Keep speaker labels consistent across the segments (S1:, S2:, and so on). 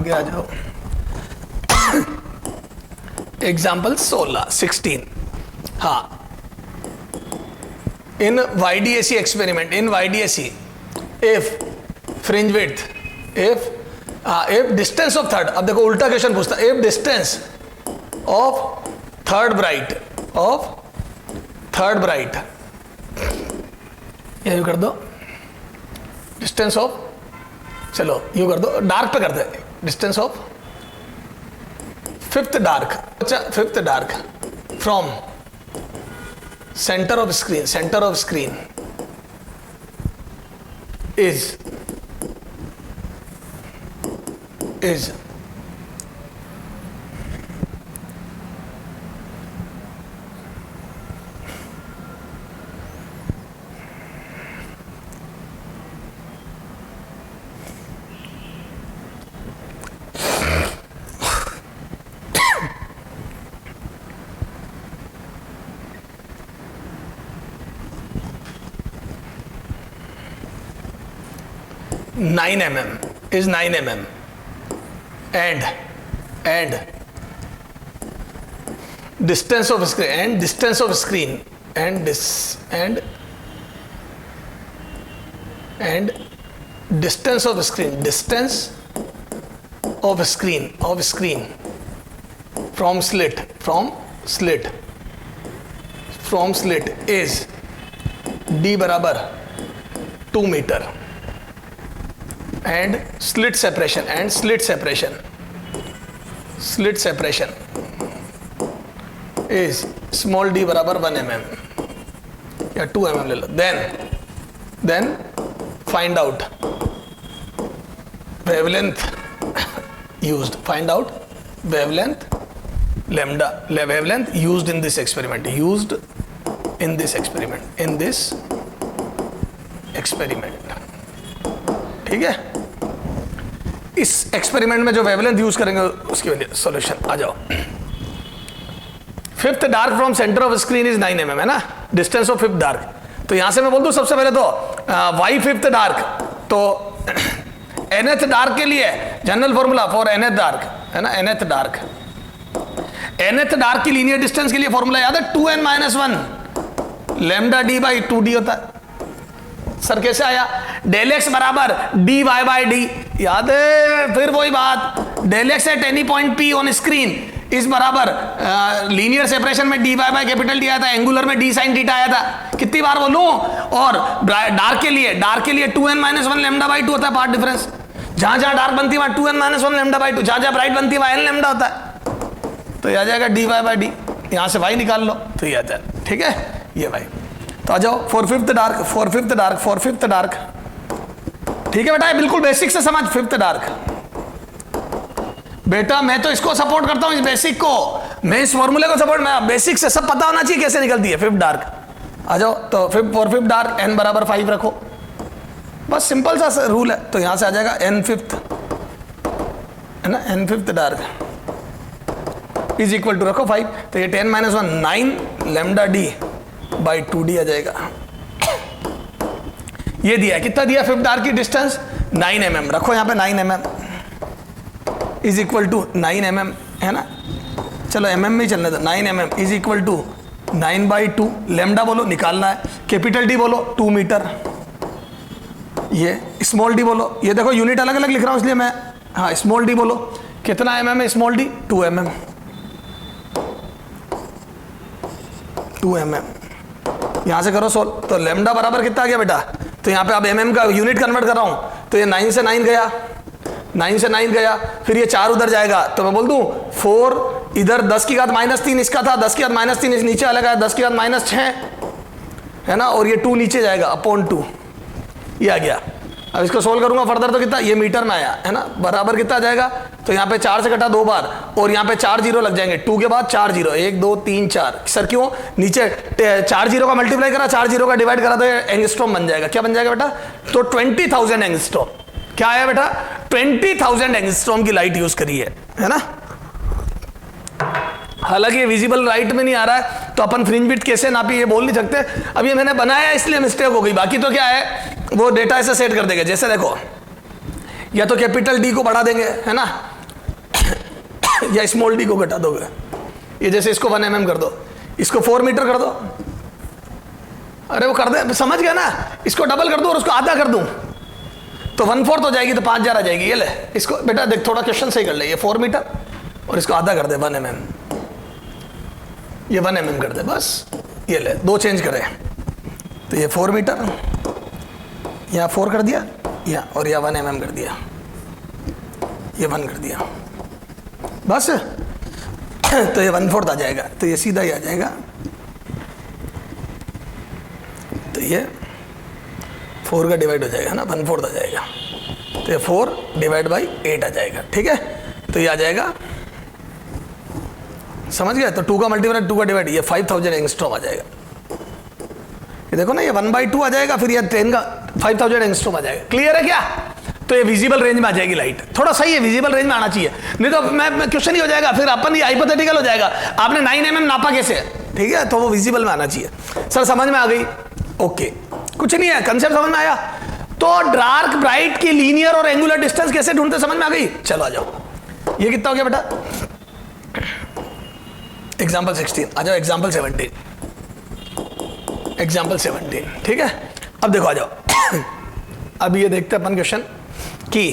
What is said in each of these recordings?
S1: आगे आ जाओ। एग्जाम्पल 16। हाँ, इन YDAC experiment, in YDAC if fringe width, if distance of third, अब देखो उल्टा क्वेश्चन पूछता है, if distance of third bright, ये कर दो डिस्टेंस ऑफ, चलो यू कर दो, डार्क पे करते हैं, distance of fifth dark from centre of screen is 9 mm and distance of screen and distance of screen from slit is d बराबर 2 metre and slit separation is small d बराबर 1 mm या 2 mm ले लो, then find out wavelength used, wavelength used in this experiment, ठीक है। इस experiment में जो wavelength use करेंगे उसकी वजह सॉल्यूशन आ जाओ। Fifth dark from centre of screen is 9 mm है ना, डिस्टेंस ऑफ फिफ्थ डार्क। तो यहां से मैं बोल दूं सबसे पहले तो वाई फिफ्थ डार्क, तो nth डार्क के लिए general formula for nth dark है ना, nth डार्क की लीनियर डिस्टेंस के लिए फॉर्मूला याद है, 2n-1 lambda d by 2d होता है। सर कैसे आया, डेल एक्स बराबर dy बाई डी, याद है, फिर वही बात, del x at any point p on screen इस बराबर लीनियर सेपरेशन में dy बाई कैपिटल डी आया था, एंगुलर में d साइन थीटा आया था, कितनी बार बोलूं। और डार्क के लिए 2n-1 लैम्डा बाई 2 होता है पार्ट डिफरेंस, जहां डार्क बनती है वहां 2n-1 लैम्डा बाई 2, जहां ब्राइट बनती है वहां n लैम्डा होता है, तो आ जाएगा dy बाई डी, यहां से y निकाल लो तो ये आता है, ठीक है, ये भाई। तो आ जाओ फॉर फिफ्थ डार्क, ठीक है बेटा, बिल्कुल बेसिक से समझ, फिफ्थ डार्क। बेटा मैं तो इसको सपोर्ट करता हूं, इस बेसिक को, मैं इस फॉर्मूले को सपोर्ट, मैं बेसिक से सब पता होना चाहिए कैसे निकलती है फिफ्थ डार्क। आ जाओ, तो फॉर फिफ्थ डार्क n बराबर 5 रखो, बस सिंपल सा रूल है। तो यहां से आ जाएगा n फिफ्थ है ना, n fifth dark is equal to रखो 5, तो ये 10-1 9 लैम्डा डी बाई 2d आ जाएगा। ये दिया है, कितना दिया फिफ्थ डार्क की डिस्टेंस 9 mm, रखो यहाँ पे 9 mm is equal to 9 mm है ना, चलो mm में चलने दो, 9 mm is equal to 9 by 2, lambda बोलो निकालना है, कैपिटल डी बोलो 2 मीटर, ये स्मॉल डी बोलो, ये देखो यूनिट अलग अलग लिख रहा हूँ इसलिए मैं, हाँ स्मॉल डी बोलो, कितना mm है स्मॉल डी, 2 mm, यहां से करो सोल्व, तो लैम्डा बराबर कितना आ गया बेटा, तो यहाँ पे अब mm का यूनिट कन्वर्ट कर रहा हूं, तो ये 9 से 9 गया, फिर ये 4 उधर जाएगा, तो मैं बोल दूं 4 इधर 10 की घात -3 इसका था, 10 की घात -3 इस नीचे अलग आया, 10 की घात -6 है ना, और ये 2 नीचे जाएगा अपॉन 2, ये आ गया। अब इसको सोल्व करूंगा फर्दर तो कितना, ये मीटर में आया है ना, बराबर कितना आ जाएगा, तो यहाँ पे 4 से कटा 2 बार, और यहाँ पे 4 जीरो लग जाएंगे, 2 के बाद 4 जीरो, 1 2 3 4, सर क्यों, नीचे 4 जीरो का मल्टीप्लाई करा, 4 जीरो का डिवाइड करा, तो एंगस्ट्रॉम बन जाएगा, क्या बन जाएगा बेटा, तो 20,000 एंगस्ट्रॉम, क्या आया बेटा, 20,000 एंगस्ट्रॉम की लाइट यूज करी है ना। हालांकि विजिबल लाइट में नहीं आ रहा है, तो अपन फ्रिंज विड्थ कैसे नापी ये बोल नहीं सकते, अब ये मैंने बनाया इसलिए मिस्टेक हो गई, बाकी तो क्या है वो डेटा ऐसे सेट कर देगा। जैसे देखो या तो कैपिटल डी को बढ़ा देंगे, है ना, या स्मॉल डी को घटा दोगे। ये जैसे इसको 1 mm कर दो, इसको 4 मीटर कर दो, अरे वो कर दे, समझ गया ना, इसको डबल कर दो और उसको आधा कर दूं तो 1/4 हो जाएगी, तो 5000 आ जाएगी। ये ले, इसको बेटा देख थोड़ा क्वेश्चन सही कर ले, ये 4 मीटर और इसको आधा कर दे 1 mm, ये 1 mm कर दे बस। ये ले, 2 चेंज करें तो ये 4 मीटर, यहाँ 4 कर दिया, या और यहाँ 1 mm कर दिया, ये 1 कर दिया बस। तो ये 1/4 आ जाएगा, तो ये सीधा ही आ जाएगा, तो ये 4 का डिवाइड हो जाएगा ना, 1/4 आ जाएगा, तो ये 4 डिवाइड बाई 8 आ जाएगा, ठीक है। तो ये आ जाएगा, समझ गए, तो 2 का मल्टीप्लाई 2 का डिवाइड, ये 5000 एंगस्ट्रॉम आ जाएगा। ये देखो ना, ये 1/2 आ जाएगा, फिर ये 10 का 5000 एंगस्ट्रॉम आ जाएगा। क्लियर है क्या? तो ये विजिबल रेंज में आ जाएगी लाइट, थोड़ा सही है, विजिबल रेंज में आना चाहिए, नहीं तो मैं क्वेश्चन ही हो जाएगा, फिर अपन ये हाइपोथेटिकल हो जाएगा, आपने 9 mm नापा कैसे, ठीक है, तो वो विजिबल में आना चाहिए। सर समझ में आ गई? ओके, कुछ नहीं है, कंसेप्ट समझ में आया। तो डार्क ब्राइट की लीनियर और एंगुलर डिस्टेंस कैसे ढूंढते, समझ में आ गई? चलो आ जाओ, ये कितना हो गया बेटा? एग्जाम्पल 16, आ जाओ एग्जाम्पल 17, एग्जाम्पल 17, ठीक है। अब देखो आ जाओ, अब ये देखते हैं अपन क्वेश्चन की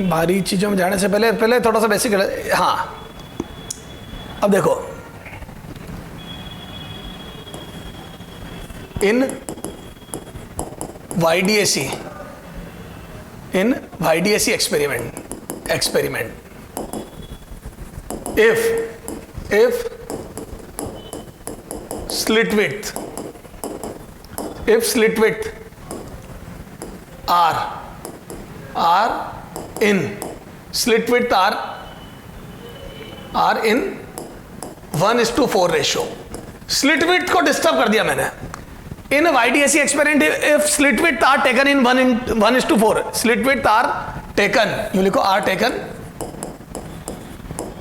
S1: भारी चीजों में जाने से पहले थोड़ा सा बेसिक, हाँ अब देखो, इन YDAC experiment if slit width are in 1:4 ratio. Slit width को डिस्टर्ब कर दिया मैंने। इन YDAC experiment if slit width are taken in 1:4, slit width are taken, you लिखो are taken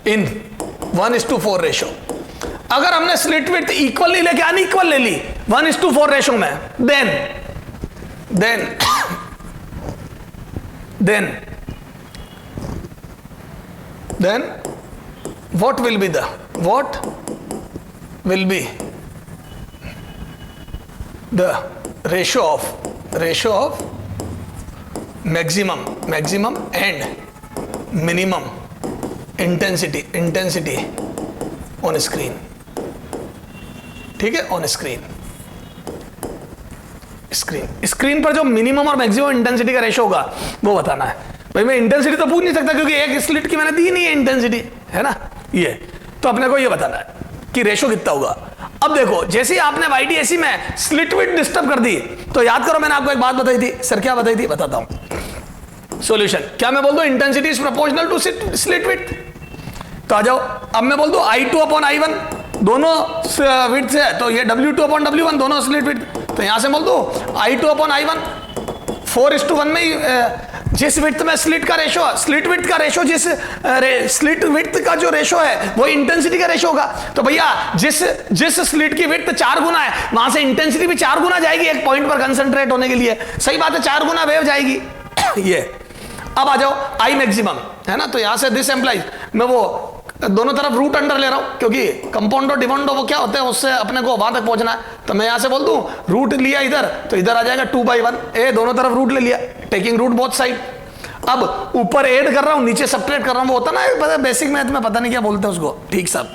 S1: in 1:4 रेशियो। अगर हमने स्लिट विड्थ इक्वल नहीं लेके unequal ले ली 1:4 रेशियो में, then what will be the ratio of maximum and minimum intensity on screen, ठीक है, on screen पर जो मिनिमम और मैक्सिमम इंटेंसिटी का रेशियो होगा वो बताना है। भाई मैं इंटेंसिटी तो पूछ नहीं सकता क्योंकि एक स्लिट की मैंने दी नहीं है इंटेंसिटी, है ना, ये तो अपने को ये बताना है कि रेशियो कितना होगा। अब देखो, जैसे ही आपने YDAC में स्लिट विड्थ डिस्टर्ब कर दी तो याद करो मैंने आपको एक बात बताई थी। सर क्या बताई थी? बताता हूं सॉल्यूशन। क्या मैं बोल दूं intensity is proportional to slit width? तो आ जाओ, अब मैं बोल दूं I2/I1 दोनों विड्थ से, तो ये W2/W1 दोनों स्लिट विड्थ, तो यहां से बोल दो I2/I1 4:1 में ही जिस विड्थ में स्लिट विड्थ का रेशो जिस स्लिट विड्थ का जो रेशो है वो इंटेंसिटी का रेशो होगा। तो भैया जिस स्लिट की विड्थ 4 गुना है वहां से इंटेंसिटी भी 4 गुना जाएगी एक पॉइंट पर कंसंट्रेट होने के लिए। सही बात है, 4 गुना वेव जाएगी। ये अब आ जाओ I मैक्सिमम, है ना, तो यहां से दिस एम्प्लाइज मैं वो दोनों तरफ रूट अंडर ले रहा हूं क्योंकि कंपाउंडो डिवाइडो वो क्या होते हैं उससे अपने को वहां तक पहुंचना है। तो मैं यहां से बोल दूं रूट लिया इधर तो इधर आ जाएगा 2/1, दोनों तरफ रूट ले लिया, टेकिंग रूट बोथ साइड। अब ऊपर ऐड कर रहा हूं नीचे सब्ट्रैक्ट कर रहा हूं, वो होता ना बेसिक मैथ में पता नहीं क्या बोलते हैं उसको, ठीक सब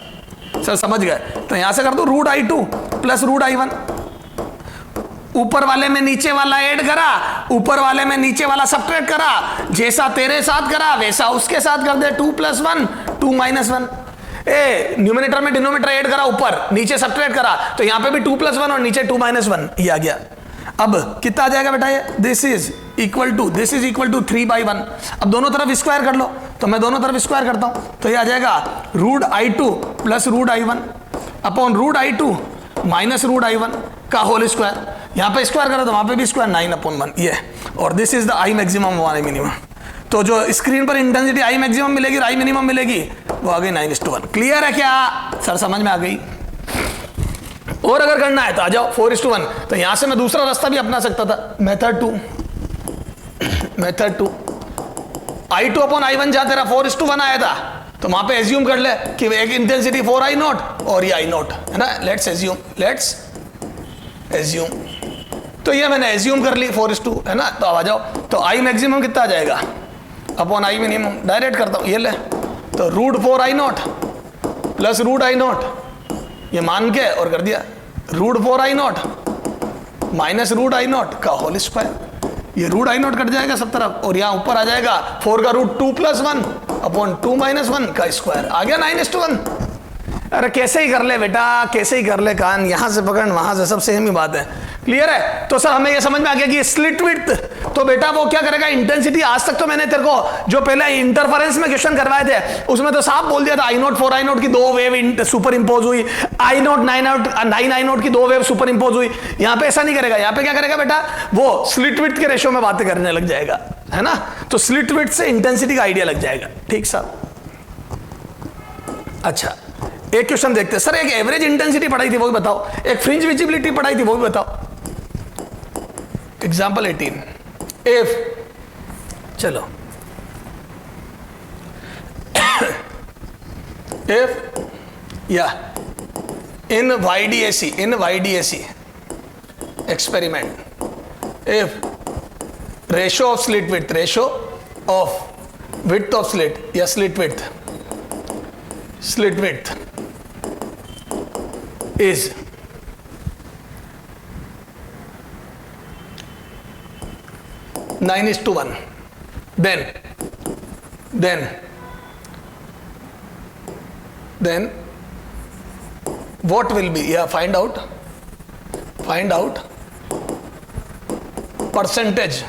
S1: सर समझ गए। तो यहां से कर दो root I2 plus root I1, ऊपर वाले में नीचे वाला ऐड करा, ऊपर वाले में नीचे वाला सब्ट्रैक्ट करा, जैसा तेरे साथ करा वैसा उसके साथ कर दे, 2 + 1 2 - 1। न्यूमरेटर में डिनोमिनेटर ऐड करा, ऊपर नीचे सब्ट्रैक्ट करा, तो यहां पे भी 2 + 1 और नीचे 2 - 1 ये आ गया। अब कितना आ जाएगा बेटा? ये दिस इज इक्वल टू 3/1। अब दोनों तरफ स्क्वायर कर लो, तो मैं दोनों तरफ स्क्वायर करता हूं, तो ये आ जाएगा root I2 plus root I1 upon root I2 minus root I1 का होल स्क्वायर। यहां पे स्क्वायर करो तो वहां पे भी स्क्वायर 9/1 ये, और this is the I maximum और I मिनिमम। तो जो स्क्रीन पर इंटेंसिटी आई मैक्सिमम मिलेगी और आई मिनिमम मिलेगी वो आ गई 9:1। क्लियर है क्या सर? समझ में आ गई? और अगर करना है तो आ जाओ 4:1। तो यहां से मैं दूसरा रास्ता भी अपना सकता था, मेथड 2। I2 अपॉन I1 जहां तेरा 4:1 आया था, तो वहां पे एज्यूम कर ले कि एक इंटेंसिटी 4I0 और ये I0 है ना। Let's assume. तो ये मैंने एज्यूम कर ली 4:2 है ना। तो अब आ जाओ, तो I मैक्सिमम कितना आ जाएगा अपॉन I मिनिमम, डायरेक्ट करता हूं, ये ले। तो √4I0 प्लस √I0 ये मान के और कर दिया, √4I0 माइनस √I0 का होल स्क्वायर। ये √I0 कट जाएगा सब तरफ और यहाँ ऊपर आ जाएगा 4 का √2 + 1 अपॉन 2 - 1 का स्क्वायर। आ गया 9:1। अरे कैसे ही कर ले बेटा, कैसे ही कर ले, कान यहां से पकड़ वहां से, सब सेम ही बात है। क्लियर है? तो सर हमें ये समझ में आ गया कि स्लिट विड्थ, तो बेटा वो क्या करेगा, इंटेंसिटी। आज तक तो मैंने तेरे को जो पहले इंटरफेरेंस में क्वेश्चन करवाए थे उसमें तो साफ बोल दिया था I0 4I0 की 2 वेव सुपर इंपोज हुई, I0 9I0 की 2 वेव सुपर इंपोज हुई। यहां पे ऐसा नहीं करेगा, यहां पे क्या करेगा बेटा, वो स्लिट विड्थ के रेशियो में बातें करने लग जाएगा, है ना। तो स्लिट विड्थ से इंटेंसिटी का आइडिया लग जाएगा। ठीक साहब? अच्छा, एक क्वेश्चन देखते हैं। सर एक एवरेज इंटेंसिटी पढ़ाई थी वो भी बताओ, एक फ्रिंज विजिबिलिटी पढ़ाई थी वो भी बताओ। एग्जाम्पल 18 इफ, चलो इफ या इन YDAC experiment, if ratio of slit width of slit या slit width is (9:1), then what will be, find out percentage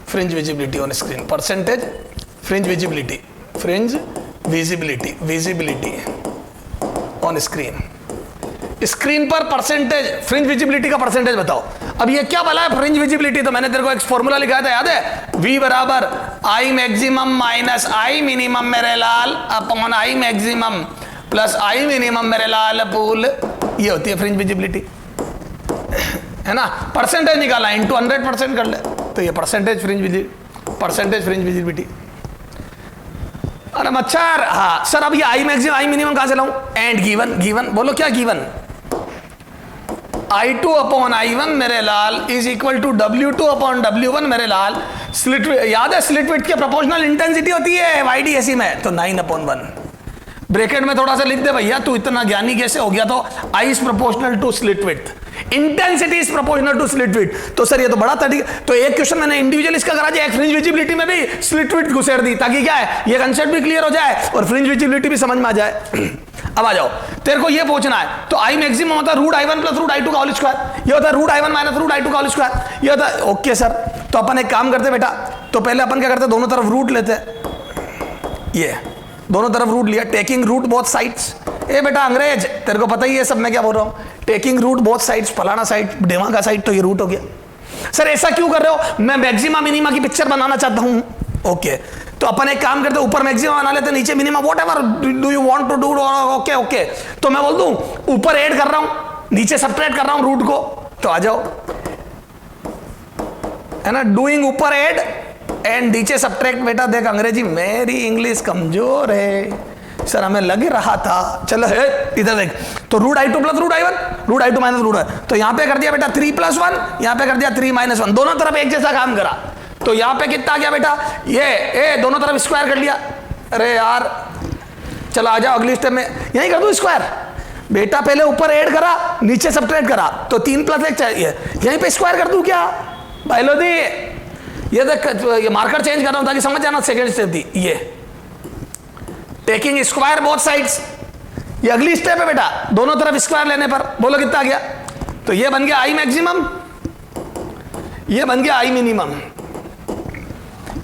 S1: fringe visibility on screen, percentage fringe visibility on screen पर percentage fringe visibility का percentage बताओ। अब ये क्या बोला है fringe visibility, तो मैंने तेरे को एक फॉर्मूला लिखा था, याद है? V बराबर I maximum minus I minimum मेरे लाल upon I maximum plus I minimum मेरे लाल पूल, ये होती है फ्रिंज विजिबिलिटी, है ना। परसेंटेज निकाला इंटू 100% कर ले, तो ये परसेंटेज फ्रिंज विजिबिलिटी। अरे मच्छर, हाँ सर अब ये I मैक्सिमम I मिनिमम कहां से लाऊं? एंड गिवन बोलो क्या गिवन, I2 अपॉन I1 मेरे लाल is equal to W2 upon W1 मेरे लाल। स्लिट, याद है स्लिट विड्थ के प्रोपोर्शनल इंटेंसिटी होती है YDAC में, तो 9/1। ब्रैकेट में थोड़ा सा लिख दे भैया, तू इतना ज्ञानी कैसे हो गया? तो I is proportional to slit width, intensity is proportional to slit width. तो सर ये तो बड़ा तरीका, तो एक क्वेश्चन मैंने इंडिविजुअल इसका करा दिया, एक फ्रिंज विजिबिलिटी में भी स्लिट विड्थ घुसेड़ दी, ताकि क्या है ये कंसेप्ट भी क्लियर हो जाए और फ्रिंज विजिबिलिटी भी समझ में आ जाए। अब आ जाओ, तेरे को ये पूछना है, तो I मैक्सिमम होता है √I1 प्लस √I2 का होल स्क्वायर, ये होता है √I1 माइनस √I2 का होल स्क्वायर, ये होता है। ओके सर, तो अपन एक काम करते बेटा, तो पहले अपन क्या करते, दोनों तरफ रूट लेते, ये दोनों तरफ रूट लिया, टेकिंग रूट बोथ साइड्स। ए बेटा अंग्रेज, तेरे को पता ही है सब मैं क्या बोल रहा हूं, टेकिंग रूट बोथ साइड्स, फलाना साइड डेमा का साइड, तो ये रूट हो गया। सर ऐसा क्यों कर रहे हो? मैं मैक्सिमा मिनिमा की पिक्चर बनाना चाहता हूं। ओके, तो अपन एक काम करते, ऊपर मैक्सिमा बना लेते, नीचे minima, whatever do you want to do. Okay, तो मैं बोल दूं ऊपर ऐड कर रहा हूं, नीचे सबट्रैक्ट कर रहा हूं रूट को, तो आ जाओ, है ना, डूइंग ऊपर ऐड एंड नीचे सबट्रैक्ट। बेटा देख अंग्रेजी मेरी इंग्लिश कमजोर है सर, हमें लग रहा था। चलो है इधर देख, तो √I2 plus √I1, √I2 minus √I, तो यहां पे कर दिया बेटा 3 + 1, यहां पे कर दिया 3 - 1, दोनों तरफ एक जैसा काम करा। तो यहां पे कितना आ गया बेटा, ये दोनों तरफ स्क्वायर कर लिया। अरे यार चलो आ जाओ अगली स्टेप में, यही कर दूं स्क्वायर। बेटा पहले ऊपर ऐड करा, नीचे सबट्रैक्ट करा, तो 3 + 1 चाहिए, यहीं पे स्क्वायर कर दूं क्या बायोलॉजी? ये देख, ये मार्कर चेंज कर रहा हूं ताकि समझ जाना। सेकंड स्टेप थी ये टेकिंग स्क्वायर बोथ साइड्स, ये अगली स्टेप है बेटा, दोनों तरफ स्क्वायर लेने पर। बोलो कितना आ गया? तो ये बन गया I मैक्सिमम, ये बन गया I मिनिमम,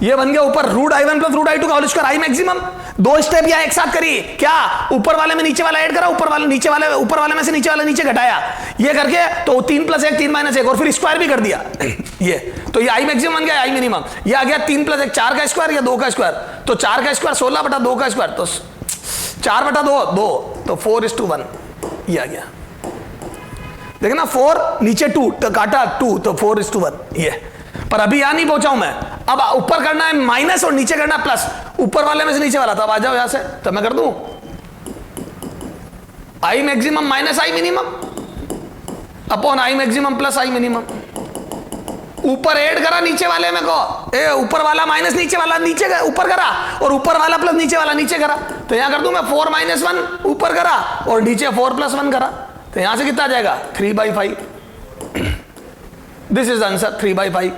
S1: ये बन गया ऊपर √I1 प्लस √I2 का होल स्क्वायर I मैक्सिमम, दो स्टेप यहां एक साथ करिए, क्या ऊपर वाले में नीचे वाला ऐड करा, ऊपर वाले नीचे वाले, ऊपर वाले में से नीचे वाला नीचे घटाया, ये करके तो 3 + 1 3 - 1 और फिर स्क्वायर भी कर दिया ये, तो ये आई मैक्सिमम बन गया, आई मिनिमम। ये आ गया 3 + 1 4 का स्क्वायर या 2 का स्क्वायर, तो 4 का स्क्वायर 16/2 का स्क्वायर, तो 4/2 2, तो 4:1 ये आ गया। देखना 4 नीचे 2 तो काटा 2, तो 4:1 ये। पर अभी यहां नहीं पहुंचा हूं मैं, अब ऊपर करना है माइनस और नीचे करना है प्लस, ऊपर वाले में से नीचे वाला, तब आ जाओ यहां से, तब मैं कर दूं I maximum minus I minimum upon I maximum plus I minimum. ऊपर ऐड करा नीचे वाले में को, ऊपर वाला माइनस नीचे वाला नीचे ऊपर करा, और ऊपर वाला प्लस नीचे वाला नीचे करा, तो यहां कर दूं मैं 4 - 1 ऊपर करा और नीचे 4 + 1 करा, तो यहां से कितना आ जाएगा 3/5। This is answer 3/5।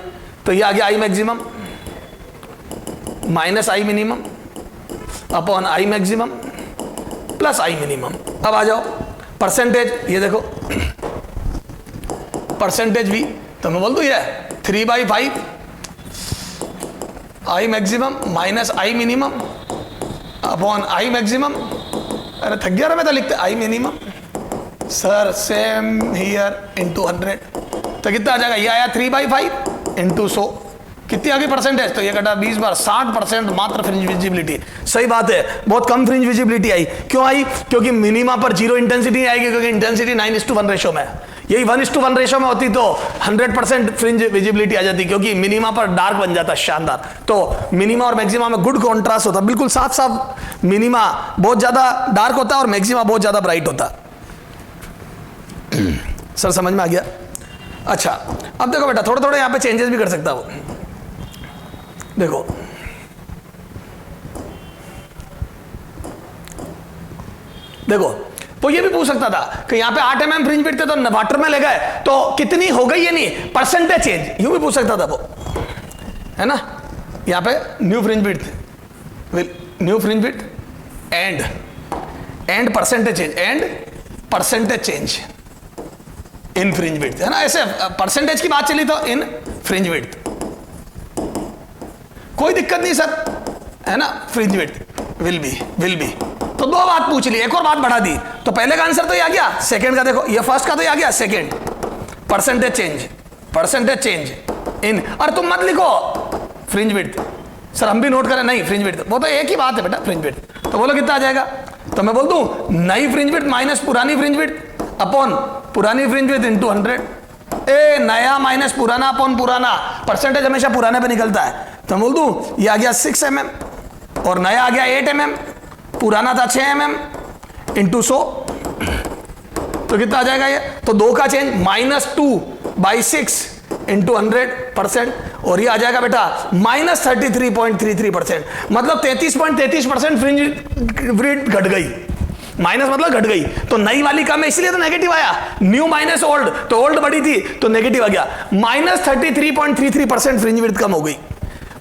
S1: तो ये आ गया I maximum minus I minimum upon I maximum plus I minimum. अब आ जाओ परसेंटेज, ये देखो परसेंटेज भी, तो मैं बोल दूं ये 3/5 I maximum minus I minimum upon I maximum. अरे थक गया मैं तो लिखते I minimum sir, same here into 100, तो कितना आ जाएगा, ये आया 3/5 इनटू 100, कितनी आ गई परसेंटेज, तो ये कटा 20 बार 60% मात्र फ्रिंज विजिबिलिटी। सही बात है, बहुत कम फ्रिंज विजिबिलिटी आई। क्यों आई, क्योंकि मिनिमा पर 0 इंटेंसिटी आएगी, क्योंकि इंटेंसिटी 9:1 रेशो में, यही 1:1 रेशो में होती तो 100% फ्रिंज विजिबिलिटी आ जाती, क्योंकि मिनिमा पर डार्क बन जाता शानदार। तो मिनिमा और मैक्सिमा में गुड कॉन्ट्रास्ट होता, बिल्कुल साफ साफ मिनिमा बहुत ज्यादा डार्क होता है और मैक्सिमा बहुत ज्यादा ब्राइट होता। सर समझ में आ गया। अच्छा अब देखो बेटा, थोड़े थोड़े यहां पे चेंजेस भी कर सकता हूं। देखो देखो, तो ये भी पूछ सकता था कि यहां पे 8 mm फ्रिंज विड्थ थे तो वाटर में ले गए तो कितनी हो गई, ये नहीं परसेंटेज चेंज, यूं भी पूछ सकता था वो, है ना। यहां पे new fringe width and percentage change, and percentage change in fringe width, है ना। ऐसे परसेंटेज की बात चली तो इन फ्रिंज विड्थ, कोई दिक्कत नहीं सर, है ना। फ्रिंज विड्थ विल बी, तो दो बात पूछ ली, एक और बात बढ़ा दी, तो पहले का आंसर तो ये आ गया, सेकंड का देखो, ये फर्स्ट का तो ये आ गया, सेकंड परसेंटेज चेंज इन, और तुम मत लिखो फ्रिंज विड्थ, सर हम भी नोट करें, नहीं फ्रिंज विड्थ, वो तो एक ही बात है बेटा फ्रिंज विड्थ। तो बोलो कितना आ जाएगा, तो मैं बोल दूं नई फ्रिंज विड्थ माइनस पुरानी फ्रिंज विड्थ अपॉन पुरानी फ्रिंज विड्थ इनटू 100। नया माइनस पुराना अपॉन पुराना, परसेंटेज हमेशा पुराने पे निकलता है, तो मैं बोल दूं ये आ गया 6 mm और नया आ गया 8 mm, पुराना था 6 mm इंटू 100, तो कितना आ जाएगा ये, तो 2 का चेंज -2/6 इंटू 100%, और ये आ जाएगा बेटा -33.33%, मतलब 33.33% फ्रिंज विड्थ घट गई, माइनस मतलब घट गई, तो नई वाली कम है इसलिए तो नेगेटिव आया, न्यू माइनस ओल्ड, तो ओल्ड बढ़ी थी तो नेगेटिव आ गया, -33.33% फ्रिंज विड्थ कम हो गई,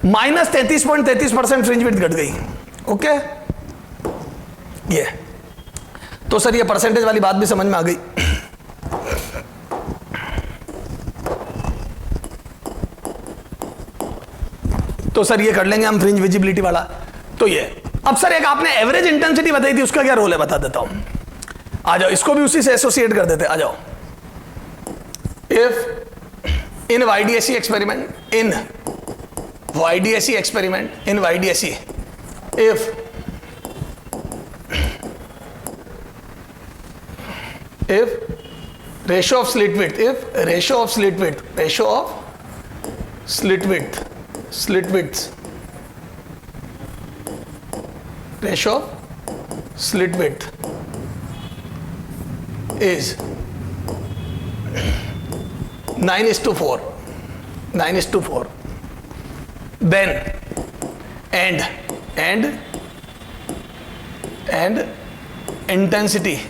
S1: -33.33% फ्रिंज विड्थ घट गई। ओके, ये तो सर ये परसेंटेज वाली बात भी समझ में आ गई। तो सर ये कर लेंगे हम फ्रिंज विजिबिलिटी वाला। तो ये अब सर एक आपने एवरेज इंटेंसिटी बताई थी, उसका क्या रोल है बता देता हूं, आ जाओ, इसको भी उसी से एसोसिएट कर देते, आ जाओ। If in YDSE experiment, if ratio of slit width is 9:4, then and intensity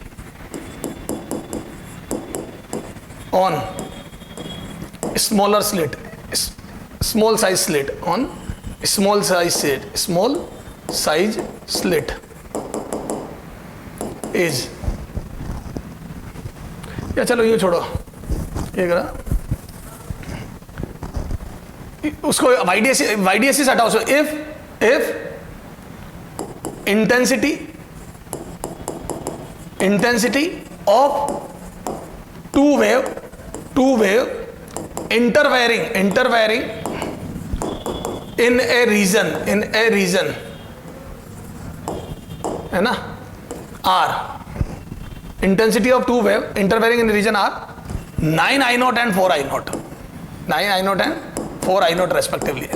S1: on small size slit is, या चलो ये छोड़ो, ये करा उसको YDSE से हटाओ। If intensity of two wave intervarying in a region है ना R, intensity of two wave intervarying in region R, 9 I naught and 4 I naught, 9 I naught and 4 I naught respectively.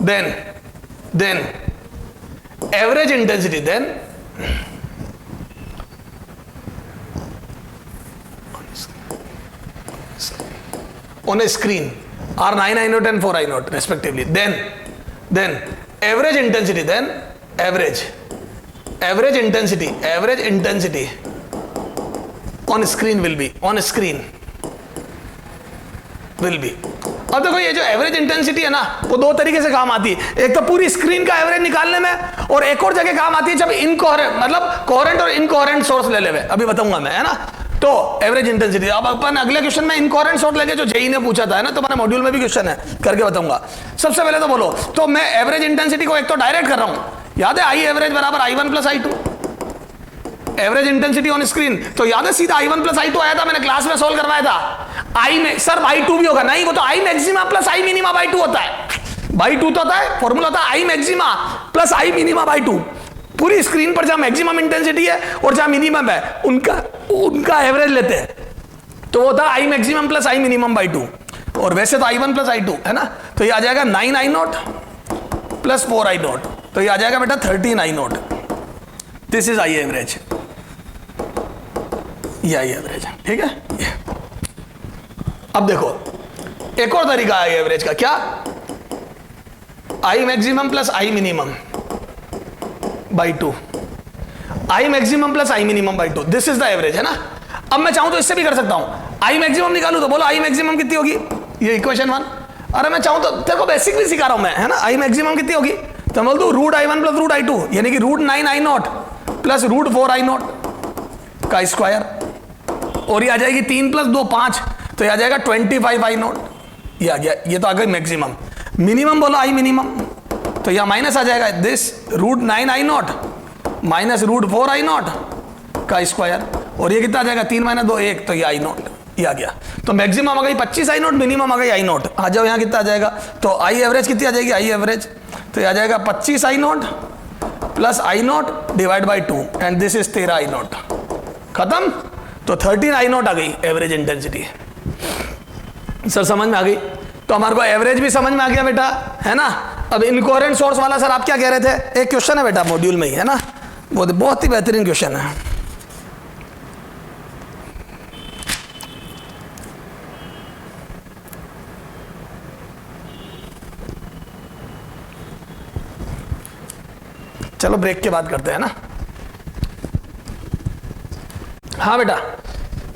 S1: Then average intensity, then on a screen are 9 I naught and 4 I naught respectively. Then average intensity, then average intensity on screen will be अब देखो ये जो average intensity है ना वो दो तरीके से काम आती है, एक तो पूरी स्क्रीन का एवरेज निकालने में, और एक और जगह काम आती है जब इनकोहेरेंट मतलब कोहेरेंट और इनकोहेरेंट सोर्स ले लेवे, अभी बताऊंगा मैं, है ना। तो एवरेज इंटेंसिटी, अब अपन अगले क्वेश्चन में इनकोहेरेंट सोर्स लेके जो जेई ने पूछा था, है ना, तुम्हारे मॉड्यूल में भी क्वेश्चन है, करके बताऊंगा। सबसे पहले तो बोलो, तो मैं एवरेज इंटेंसिटी को एक तो डायरेक्ट कर रहा हूं, याद है आई एवरेज बराबर I1 plus I2, average intensity on screen, तो याद है सीधा I1 प्लस I2 आया था, मैंने क्लास में सोल्व करवाया था। आई में सर I2 भी होगा, नहीं वो तो I maxima plus I minima by 2 होता है, बाई 2 तो होता है, फॉर्मूला होता है I maxima plus I minima by 2। पूरी स्क्रीन पर जहां मैक्सिमम इंटेंसिटी है और जहां मिनिमम है उनका एवरेज लेते हैं, तो होता है I maximum plus I minimum by 2, और वैसे तो I1 प्लस I2 है ना, तो ये आ जाएगा 9 I not plus 4 I not, तो ये आ जाएगा बेटा 13 I not. This is I average, ये I एवरेज, ठीक है। अब देखो एक और तरीका है एवरेज का, क्या, I maximum plus I minimum by 2, I maximum plus I minimum by 2, this is the average, है ना। अब मैं चाहूं तो इससे भी कर सकता हूं, I मैक्सिमम निकालूं तो बोलो I मैक्सिमम कितनी होगी, ये इक्वेशन 1। अरे मैं चाहूं तो तेरे को बेसिक भी सिखा रहा हूं मैं, है ना। I मैक्सिमम कितनी होगी, तो बोल दो root I1 plus root I2, यानी कि root 9 I not plus root 4 I not का स्क्वायर, और ये आ जाएगी 3 प्लस 2 5, तो ये आ जाएगा 25 I नॉट, ये आ गया, ये तो आ गई मैक्सिमम। मिनिमम बोलो I मिनिमम, तो यह माइनस आ जाएगा, this root 9 I not minus root 4 I not का स्क्वायर, और ये कितना आ जाएगा 3 माइनस 2 1, तो ये I नॉट, ये आ गया। तो मैक्सिमम आ गई 25 I नॉट, मिनिमम आ गई I नॉट। आ जाओ यहाँ कितना आ जाएगा, तो I एवरेज कितनी आ जाएगी, I एवरेज तो ये आ जाएगा 25 I not plus I not divide by 2, and this is 13 I not, खत्म। तो 13 I नॉट आ गई एवरेज इंटेंसिटी। सर समझ में आ गई, तो हमारे को एवरेज भी समझ में आ गया बेटा, है ना। अब इनकोहेरेंट सोर्स वाला सर आप क्या कह रहे थे, एक क्वेश्चन है बेटा मॉड्यूल में ही, है ना, वो बहुत ही बेहतरीन क्वेश्चन है। चलो ब्रेक के बाद करते हैं ना। हाँ बेटा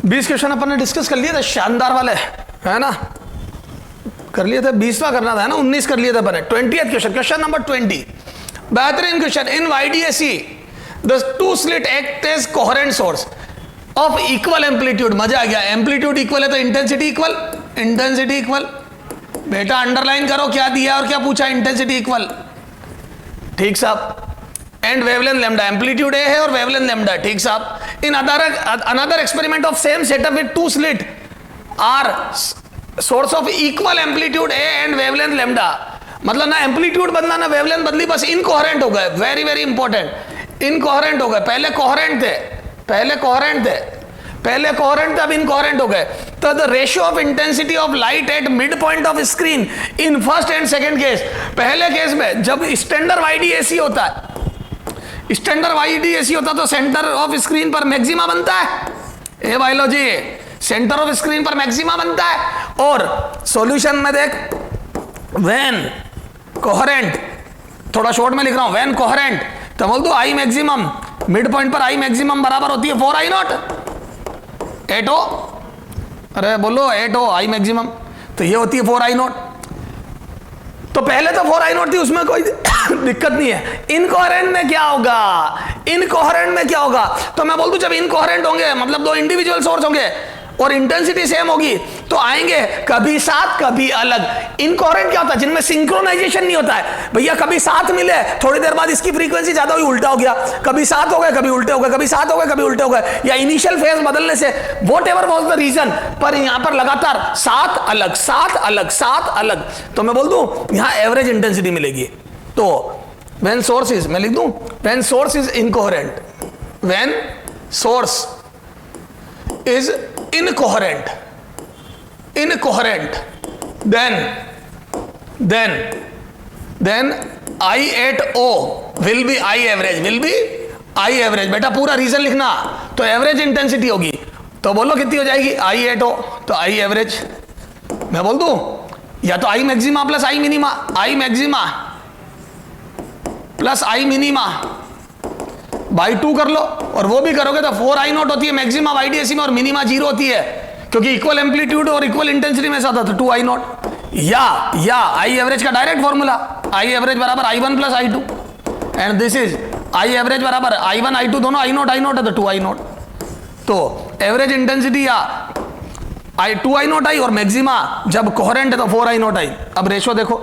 S1: 20 क्वेश्चन अपन ने डिस्कस कर लिए थे, शानदार वाले, है ना, कर लिए थे। 20वां करना था, है ना, 19 कर लिए थे अपन ने। 20th क्वेश्चन, क्वेश्चन नंबर 20, बेहतरीन question. In YDAC the two slit act as coherent source of equal amplitude. मजा आ गया, एम्पलीट्यूड इक्वल है तो इंटेंसिटी इक्वल, इंटेंसिटी इक्वल। बेटा अंडरलाइन करो क्या दिया और क्या पूछा, इंटेंसिटी इक्वल, ठीक साहब। And wavelength lambda, amplitude A है और वेवलेंथ लैम्डा, ठीक साहब। In another experiment of same setup with two slit are source of equal amplitude A and wavelength lambda. मतलब ना एम्पलीट्यूड बदला ना वेवलेंथ बदली, बस इनकोहेरेंट हो गए। वेरी वेरी इंपॉर्टेंट, इनकोहेरेंट हो गए। पहले कोहेरेंट थे, अब इनकोहेरेंट हो गए। तो the ratio of intensity of light at mid point of screen in first and second case. पहले केस में जब स्टैंडर्ड YDAC होता है, स्टैंडर्ड YDAC होता तो सेंटर ऑफ स्क्रीन पर मैक्सिमा बनता है, ए बायोलॉजी, सेंटर ऑफ स्क्रीन पर मैक्सिमा बनता है। और सॉल्यूशन में देख, व्हेन कोहेरेंट, थोड़ा शॉर्ट में लिख रहा हूं, व्हेन कोहेरेंट, तो बोल दो I मैक्सिमम, मिड पॉइंट पर I मैक्सिमम बराबर होती है 4 I नॉट 8 हो, अरे बोलो 8 हो I मैक्सिमम, तो ये होती है 4 I नॉट। तो पहले तो 4 I नॉट थी, उसमें कोई दिक्कत नहीं है। इनकोहेरेंट में क्या होगा, इनकोहेरेंट में क्या होगा, तो मैं बोल दूं जब इनकोहेरेंट होंगे मतलब दो इंडिविजुअल सोर्स होंगे और इंटेंसिटी सेम होगी, तो आएंगे कभी साथ कभी अलग। इनकोहेरेंट क्या होता है? जिनमें सिंक्रोनाइजेशन नहीं होता है भैया। कभी साथ मिले, थोड़ी देर बाद इसकी फ्रीक्वेंसी ज्यादा हुई, उल्टा हो गया, कभी साथ हो गए कभी उल्टे हो गए, कभी साथ हो गए कभी उल्टे हो गए, या इनिशियल फेज बदलने से, whatever was the reason, पर यहां पर लगातार साथ अलग साथ अलग साथ अलग। तो मैं बोल दूं यहां एवरेज इंटेंसिटी मिलेगी। तो व्हेन सोर्स इज, मैं लिख दूं when source is incoherent, when source is incoherent, then I8O will be I average। बेटा पूरा रीजन लिखना, तो एवरेज इंटेंसिटी होगी, तो बोलो कितनी हो जाएगी? I8O, तो I एवरेज। मैं बोल दूं या तो I maxima plus I minima, I maxima plus I minima by 2 कर लो, और वो भी करोगे तो 4I0 होती है मैक्सिमा YDAC में, और मिनिमा 0 होती है, क्योंकि इक्वल एम्पलीट्यूड और इक्वल इंटेंसिटी में साथ था 2I0। या आई एवरेज का डायरेक्ट फॉर्मूला, आई एवरेज बराबर I1 plus I2, and this is I average बराबर I1 I2 दोनों I0 है तो 2I0। तो एवरेज इंटेंसिटी या I2I0 और मैक्सिमा जब कोहेरेंट है तो 4I0। अब रेशो देखो,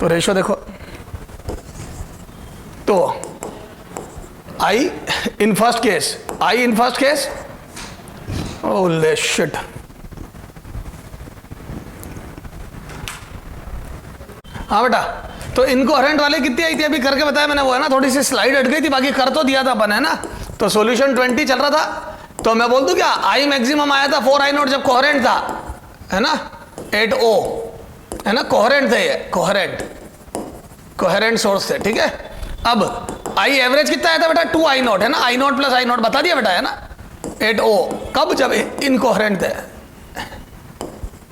S1: तो रेशो देखो, तो I in first case, holy shit, हाँ बेटा, तो इनकोहेरेंट वाले कितनी आई थी अभी करके बताया मैंने, वो है ना, थोड़ी सी स्लाइड हट गई थी, बाकी कर तो दिया था अपन, है ना। तो सॉल्यूशन 20 चल रहा था, तो मैं बोल दूं क्या I मैक्सिमम आया था 4I0 जब कोहेरेंट था, है ना, 8O, है ना, कोहेरेंट थे ये, कोहेरेंट सोर्स थे, ठीक है। अब I एवरेज कितना आया था बेटा? 2I0, है ना, I0 प्लस I0 बता दिया बेटा, है ना, 8O, कब? जब इनकोहेरेंट थे,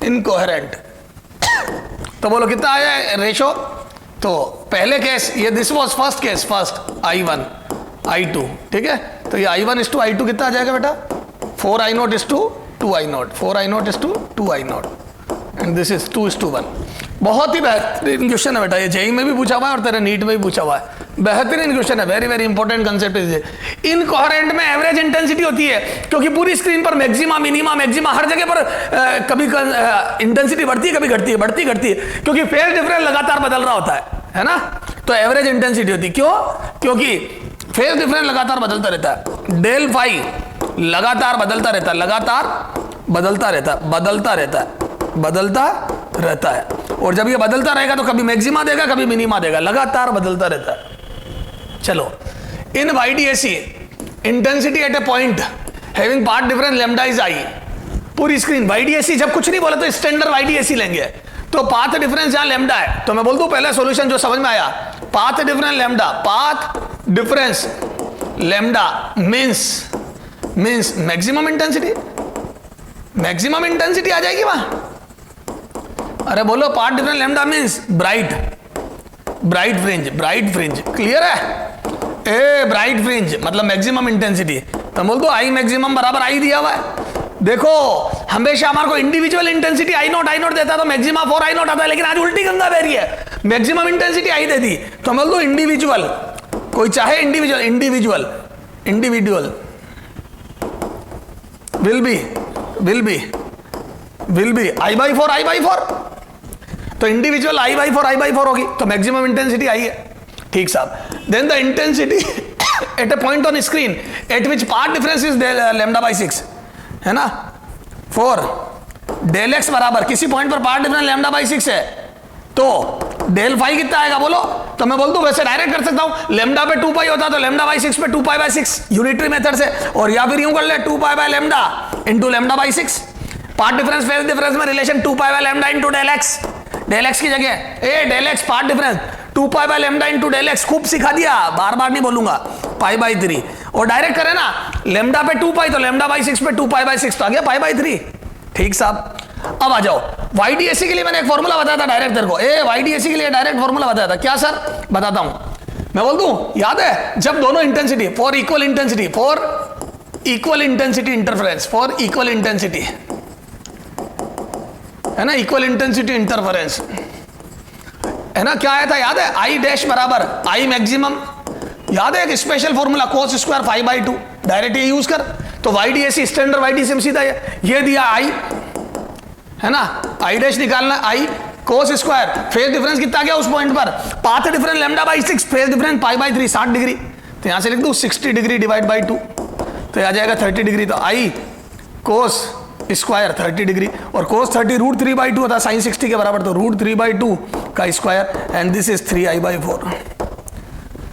S1: इनकोहेरेंट। तो बोलो कितना आया रेशो? तो पहले केस ये, this was first case, first I1 I2, ठीक है। तो ये I1 is to I2 कितना आ जाएगा बेटा? 4I0 is to 2I0, 4I0 is to 2I0, and this is 2 is to 1। बहुत ही बेहतरीन क्वेश्चन है बेटा, ये जेई में भी पूछा हुआ है और तेरे नीट में भी पूछा हुआ है, बेहतरीन क्वेश्चन है, very very important concept is. Incoherent में एवरेज इंटेंसिटी होती है, क्योंकि पूरी स्क्रीन पर मैक्सिमा मिनिमा मैक्सिमा हर जगह पर कभी इंटेंसिटी बढ़ती है कभी घटती है, बढ़ती घटती है, क्योंकि फेज डिफरेंस लगातार बदल रहा होता है ना। तो एवरेज इंटेंसिटी होती है, क्यों? क्योंकि फेज डिफरेंस लगातार बदलता रहता है, डेल फाई लगातार बदलता रहता है, लगातार बदलता रहता है, और जब ये बदलता रहेगा तो कभी मैक्सिमा देगा कभी मिनिमा देगा, लगातार बदलता रहता है। चलो, इन YDAC intensity at a point having path difference lambda is I, पूरी स्क्रीन YDAC, जब कुछ नहीं बोला तो स्टैंडर्ड YDAC लेंगे, तो पाथ डिफरेंस यहां लैम्डा है, तो मैं बोल दूं पहला सॉल्यूशन जो समझ में आया, path difference lambda, path difference lambda means maximum intensity आ जाएगी वहां। अरे बोलो, path difference lambda means bright fringe, clear है? ए ब्राइट फ्रिंज मतलब मैक्सिमम इंटेंसिटी, तो बोल दो I मैक्सिमम बराबर I दिया हुआ है। देखो हमेशा हमारे को इंडिविजुअल इंटेंसिटी I0 देता तो मैक्सिमम 4I0 आता है, लेकिन आज उल्टी गंगा बह रही है, मैक्सिमम इंटेंसिटी I दे दी, तो बोल दो इंडिविजुअल, कोई चाहे इंडिविजुअल विल बी I/4 तो इंडिविजुअल I/4 होगी, तो मैक्सिमम इंटेंसिटी आई है, ठीक साहब। Then the intensity at a point on screen at which path difference is λ/6, है ना, 4 डेल एक्स बराबर किसी पॉइंट पर पाथ डिफरेंस λ/6 है, तो डेल फाई कितना आएगा बोलो? तो मैं बोल दूं वैसे डायरेक्ट कर सकता हूं, लैम्डा पे 2 पाई होता तो λ/6 पे 2 पाई/6 यूनिटरी मेथड से, और या फिर यूं कर ले 2 pi by lambda into λ/6, path difference phase difference में relation 2 pi by lambda into del X की जगह a del X path difference 2 pi by lambda into del X, खूब सिखा दिया, बार बार नहीं बोलूंगा, π/3, और डायरेक्ट करें ना, लैम्डा पे 2 पाई तो λ/6 पे 2 पाई/6 तो आ गया π/3, ठीक साहब। अब आ जाओ YDAC के लिए मैंने एक फॉर्मूला बताया था डायरेक्ट तेरे को, YDAC के लिए डायरेक्ट फॉर्मूला बताया था, क्या सर? बताता हूं, मैं बोल दूं, याद है? जब दोनों intensity for equal intensity interference, for equal intensity, है ना, इक्वल इंटेंसिटी इंटरफेरेंस, है ना, क्या आया था याद है? I डैश बराबर I मैक्सिमम, याद है एक special formula cos square 5/2, direct ये यूज कर, तो YDAC स्टैंडर्ड YDAC सीधा ये दिया I, है ना, आई डैश निकालना, आई कोस स्क्वायर, फेज डिफरेंस कितना गया उस पॉइंट पर, path difference lambda by 6, phase difference pi by 3, 60 degree, तो यहां से लिख दूं 60 डिग्री डिवाइड बाई 2, तो आ जाएगा 30 डिग्री, तो आई कोस स्क्वायर 30 डिग्री, और कोस 30 रूट 3 बाई 2 होता है साइन 60 के बराबर, तो रूट 3 बाई 2 का square, and this is 3i/4।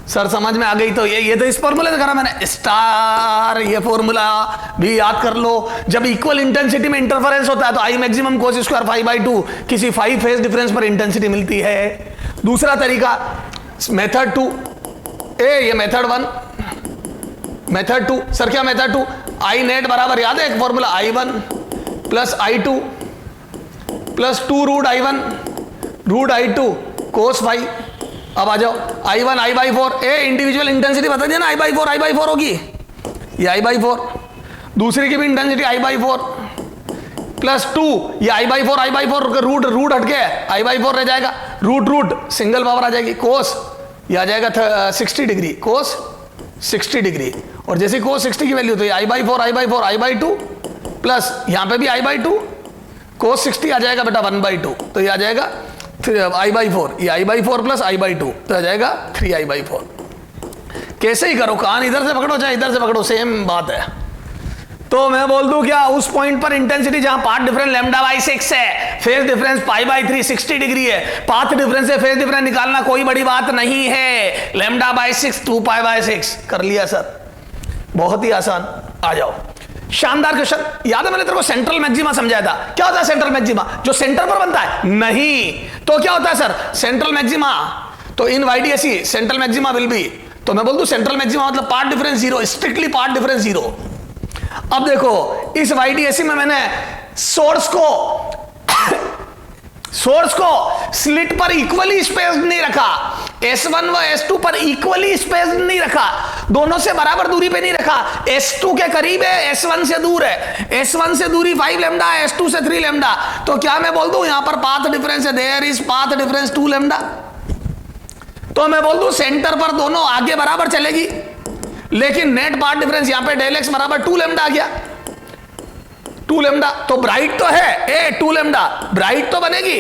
S1: Sir समझ में आ गई? तो ये तो इस फॉर्मूले से करा मैंने, स्टार ये फॉर्मूला भी याद कर लो। जब इक्वल इंटेंसिटी में इंटरफेरेंस होता है तो आई मैक्सिमम कोस स्क्वायर 5/2 किसी 5 फेज डिफरेंस पर इंटेंसिटी मिलती है। दूसरा तरीका मेथड 2, ये मेथड 1, मेथड 2, सर क्या मेथड 2, आई नेट बराबर याद है एक formula, I1 plus I2 plus 2 root I1 root I2 cos 5। अब आ जाओ I1 I/4, इंडिविजुअल इंटेंसिटी बता दिया ना, I/4 होगी, ये I/4, दूसरी की भी इंटेंसिटी I/4 प्लस 2, ये I/4 रूट हट के I/4 रह जाएगा, रूट सिंगल पावर आ जाएगी, कोस ये आ जाएगा 60 डिग्री, कोस 60 डिग्री, और जैसे कोस 60 की वैल्यू तो ये I/4 प्लस यहां पे भी I/2 कोस 60 आ जाएगा बेटा 1/2, तो ये आ जाएगा I/4, ये I/4 प्लस I/2, तो आ जाएगा 3i/4। कैसे ही करो, कान इधर से पकड़ो चाहे इधर से पकड़ो, सेम बात है। तो मैं बोल दूं क्या, उस पॉइंट पर इंटेंसिटी जहां पाथ डिफरेंस लैम्डा बाई 6 है, फेज डिफरेंस π/3 60 डिग्री है, पाथ डिफरेंस से फेज डिफरेंस निकालना कोई बड़ी बात नहीं है, लैम्डा बाई 6 2π/6 कर लिया सर, बहुत ही आसान। आ जाओ शानदार क्वेश्चन, याद है मैंने तेरे को सेंट्रल मैक्सिमा समझाया था, क्या होता है सेंट्रल मैक्सिमा, जो सेंटर पर बनता है, नहीं तो क्या होता है सर सेंट्रल मैक्सिमा, तो इन YDSE central maxima will be, तो मैं बोल दूं सेंट्रल मैक्सिमा मतलब path difference 0, strictly path difference 0। अब देखो इस YDSE में मैंने सोर्स को स्लिट पर इक्वली स्पेस्ड नहीं रखा, S1 व S2 पर इक्वली स्पेस्ड नहीं रखा, दोनों से बराबर दूरी पे नहीं रखा, S2 के करीब है, S1 से दूर है, S1 से दूरी 5 लैम्डा है, S2 से 3 लैम्डा, तो क्या मैं बोल दूं यहां पर पाथ डिफरेंस है, there is path difference 2 lambda, तो मैं बोल दूं सेंटर पर दोनों आगे बराबर चलेगी, लेकिन नेट पाथ डिफरेंस यहां पे डेल एक्स बराबर 2 लैम्डा आ गया, 2 लैम्डा, तो ब्राइट तो है 2 लैम्डा, ब्राइट तो बनेगी,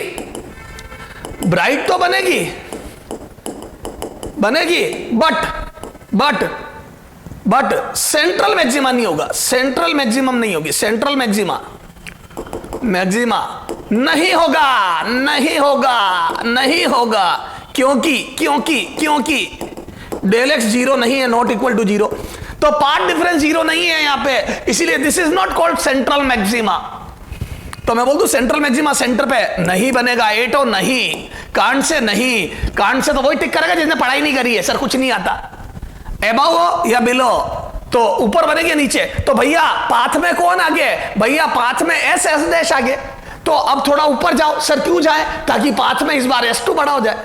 S1: बट सेंट्रल मैक्सिमा नहीं होगा, सेंट्रल मैक्सिमम नहीं होगी, सेंट्रल मैक्सिमा नहीं होगा, क्योंकि डेल एक्स 0 नहीं है, नॉट इक्वल टू 0, तो पाथ डिफरेंस 0 नहीं है यहां पे, इसीलिए this is not called central maxima. तो मैं बोल दूं सेंट्रल मैक्सिमा सेंटर पे नहीं बनेगा, एटो नहीं, कांट से तो वही टिक करेगा जिसने पढ़ाई नहीं करी है, सर कुछ नहीं आता, एबव हो या बिलो, तो ऊपर बनेगी नीचे, तो भैया पाथ में कौन आगे, भैया पाथ में S डैश आगे, तो अब थोड़ा ऊपर जाओ, सर क्यों जाए, ताकि पाथ में इस बार S2 बड़ा हो जाए,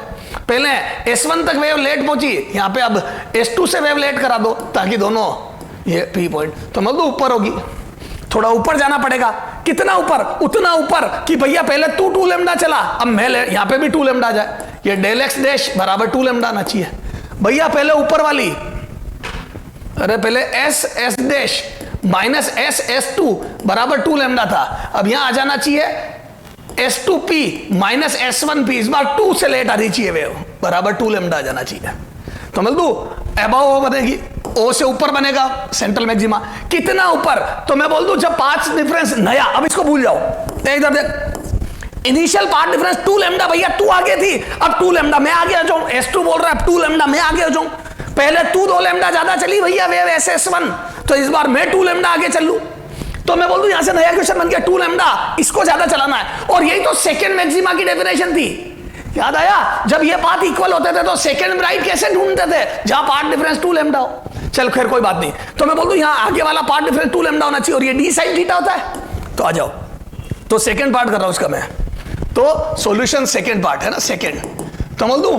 S1: पहले S1 तक वेव लेट पहुंची, यहां पे अब S2 से वेव लेट करा दो, ताकि दोनों ये P पॉइंट, तो मतलब ऊपर होगी, थोड़ा ऊपर जाना पड़ेगा, कितना ऊपर, उतना ऊपर कि भैया पहले 2 लैम्डा चला, अब मैं यहां पे भी 2 लैम्डा जाए, ये डेल एक्स डैश बराबर 2 लैम्डा आना चाहिए, भैया पहले ऊपर वाली, अरे पहले S डैश माइनस S2 बराबर 2 लैम्डा था, अब यहां आ जाना चाहिए S2P माइनस S1P, इस बार 2 से लेट आनी चाहिए वेव, बराबर 2 लैम्डा आ जाना चाहिए, तो मतलब दू एबव बनेगी, O से ऊपर बनेगा सेंट्रल मैक्सिमा, कितना ऊपर, तो मैं बोल दूं जब पाथ डिफरेंस नया, अब इसको भूल जाओ, इधर देख, इनिशियल पाथ डिफरेंस 2 लैम्डा, भैया तू आगे थी, अब 2 लैम्डा मैं आगे आ जाऊं, S2 बोल रहा है अब 2 लैम्डा मैं आगे आ जाऊं, पहले तू 2 लैम्डा ज्यादा चली भैया वेव SS1, तो इस बार मैं 2 लैम्डा आगे चल लूं, तो मैं बोल दूं यहां से नया क्वेश्चन बन गया 2 लैम्डा, इसको ज्यादा चलाना है, और यही तो सेकंड मैक्सिमा की डेफिनेशन थी, याद आया, जब ये पाथ इक्वल होते थे तो सेकंड ब्राइट कैसे ढूंढते थे, जहां पाथ डिफरेंस 2 लैम्डा हो, चल खैर कोई बात नहीं, तो मैं बोल दूं यहां आगे वाला पाथ डिफरेंस 2 लैम्डा होना चाहिए, और ये d sin थीटा होता है, तो आ जाओ, तो सेकंड पार्ट कर रहा हूं उसका मैं, तो सॉल्यूशन सेकंड पार्ट है ना, सेकंड, तो बोल दूं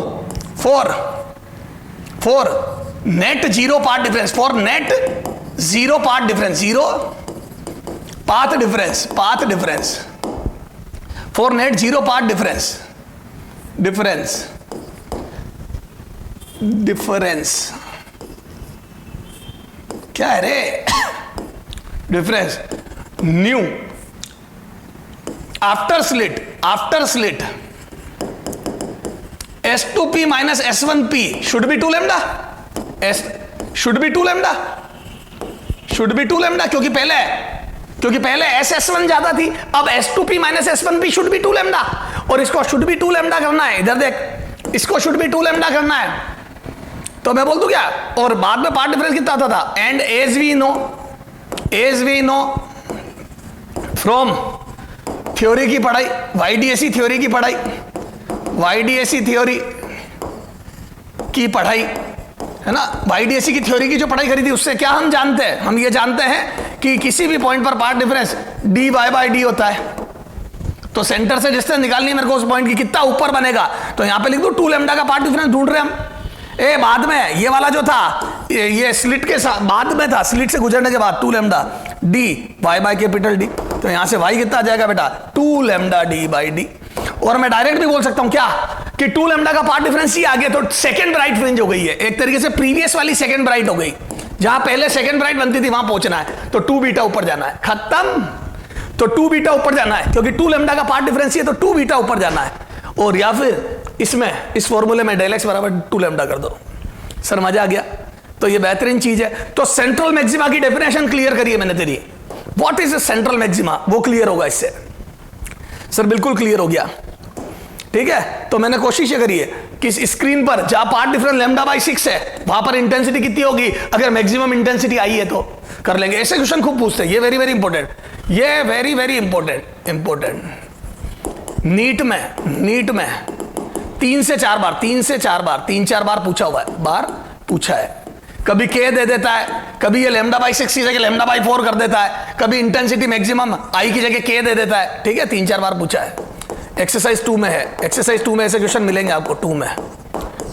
S1: for net 0 path difference, for net 0 path difference, 0 path difference, for net 0 path difference क्या है रे, difference new after slit S2P minus S1P should be 2 lambda. should be 2 lambda. क्योंकि पहले SS1 ज्यादा थी, अब S2P minus S1P should be 2 lambda, और इसको should be 2 lambda करना है। इधर देख, इसको should be 2 lambda करना है, तो मैं बोल दूं क्या, और बाद में पार्ट डिफरेंस कितना आता था, and as we know from theory की पढ़ाई, YDAC थ्योरी की पढ़ाई, YDAC थ्योरी की पढ़ाई है ना, YDAC की थ्योरी की जो पढ़ाई करी थी, उससे क्या हम जानते हैं, हम ये जानते हैं कि किसी भी पॉइंट पर पार्ट डिफरेंस dy/d होता है। तो सेंटर से डिस्टेंस निकालनी है मेरे को उस पॉइंट की, कितना ऊपर बनेगा, तो यहां पे लिख दो 2 लैम्डा का पार्ट डिफरेंस ढूंढ रहे हम। बाद में ये वाला जो था, ये स्लिट के साथ बाद में था, स्लिट से गुजरने के बाद 2 लैम्डा d y/D, तो यहां से y कितना आ जाएगा बेटा, 2 लैम्डा d/d। और मैं डायरेक्ट भी बोल सकता हूं क्या, कि 2 लैम्डा का पार्ट डिफरेंस ही आ गया, तो सेकंड ब्राइट फ्रिंज हो गई है, एक तरीके से प्रीवियस वाली सेकंड ब्राइट हो गई, जहां पहले सेकंड ब्राइट बनती थी वहां पहुंचना है, तो 2 बीटा ऊपर जाना है, खत्म। तो 2 बीटा ऊपर जाना है, क्योंकि 2 लैम्डा का पार्ट डिफरेंस ही है, तो 2 बीटा ऊपर जाना है। और या फिर इसमें इस फॉर्मूले में डेल एक्स बराबर 2 लैम्डा कर दो। सर मजा आ गया, तो ये बेहतरीन चीज है। तो सेंट्रल मैक्सिमा की डेफिनेशन क्लियर करिए मैंने तेरी, व्हाट इज सेंट्रल मैक्सिमा, वो क्लियर होगा इससे। सर बिल्कुल क्लियर हो गया, ठीक है। तो मैंने कोशिश ये करी है कि स्क्रीन पर जहां पार्ट डिफरेंस λ/6 है, वहां पर इंटेंसिटी कितनी होगी, अगर मैक्सिमम इंटेंसिटी आई है तो कर लेंगे। ऐसे क्वेश्चन खूब पूछते हैं, ये वेरी वेरी इंपॉर्टेंट, ये वेरी वेरी इंपॉर्टेंट। नीट में 3 से 4 बार 3-4 बार पूछा है। कभी k दे देता है, कभी ये λ/6 की जगह λ/4 कर देता है, कभी इंटेंसिटी मैक्सिमम आई की जगह k दे देता है, ठीक है। 3-4 बार पूछा है। एक्सरसाइज 2 में है, एक्सरसाइज 2 में ऐसे क्वेश्चन मिलेंगे आपको 2 में,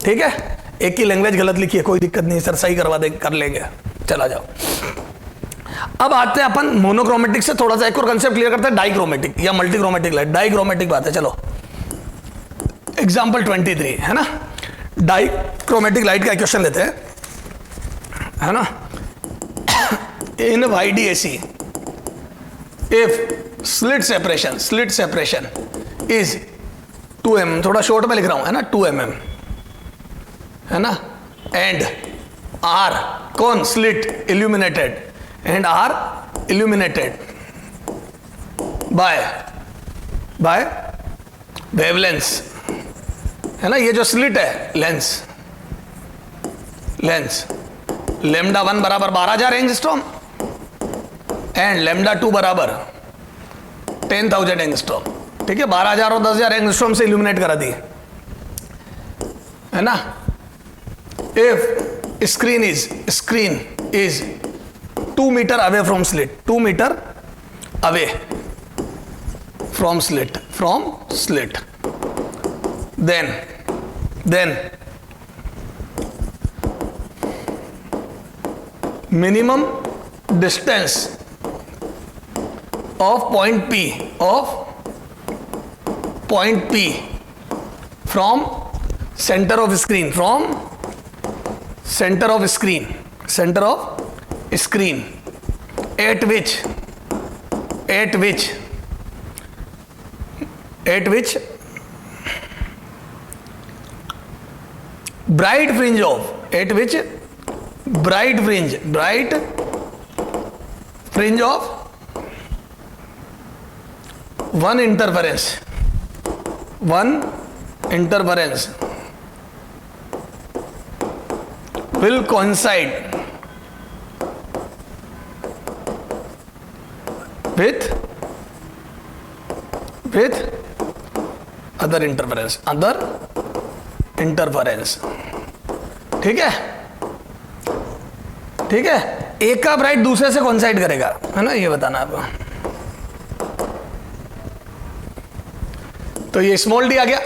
S1: ठीक है। एक की लैंग्वेज गलत लिखी है, कोई दिक्कत नहीं सर, सही करवा देंगे, कर लेंगे, चला जाओ। अब आते हैं अपन मोनोक्रोमेटिक से थोड़ा सा एक और कंसेप्ट क्लियर करते हैं, डाइक्रोमेटिक या मल्टीक्रोमेटिक लाइट। डाइक्रोमेटिक बात है, चलो एग्जाम्पल 23 है ना, डाइक्रोमेटिक लाइट का क्वेश्चन लेते हैं, है ना। इन YDAC if slit separation is 2 mm, थोड़ा शॉर्ट में लिख रहा हूं, है ना, 2 mm, है ना, एंड आर कौन slit illuminated, and are illuminated by wavelength, है ना। ये जो स्लिट है लेंस λ1 बराबर 12,000 एंगस्ट्रॉम एंड λ2 बराबर 10,000 एंगस्ट्रॉम, ठीक है। 12,000 और 10,000 एंगस्ट्रॉम से इल्यूमिनेट करा दी, है ना। If screen is 2 metre away from slit, 2 metre away from slit, then minimum distance of point P from center of screen, at which bright fringe of one interference will coincide with other interference, ठीक है। एक का bright दूसरे से coincide करेगा, है ना, ये बताना आपको। तो ये स्मॉल डी आ गया,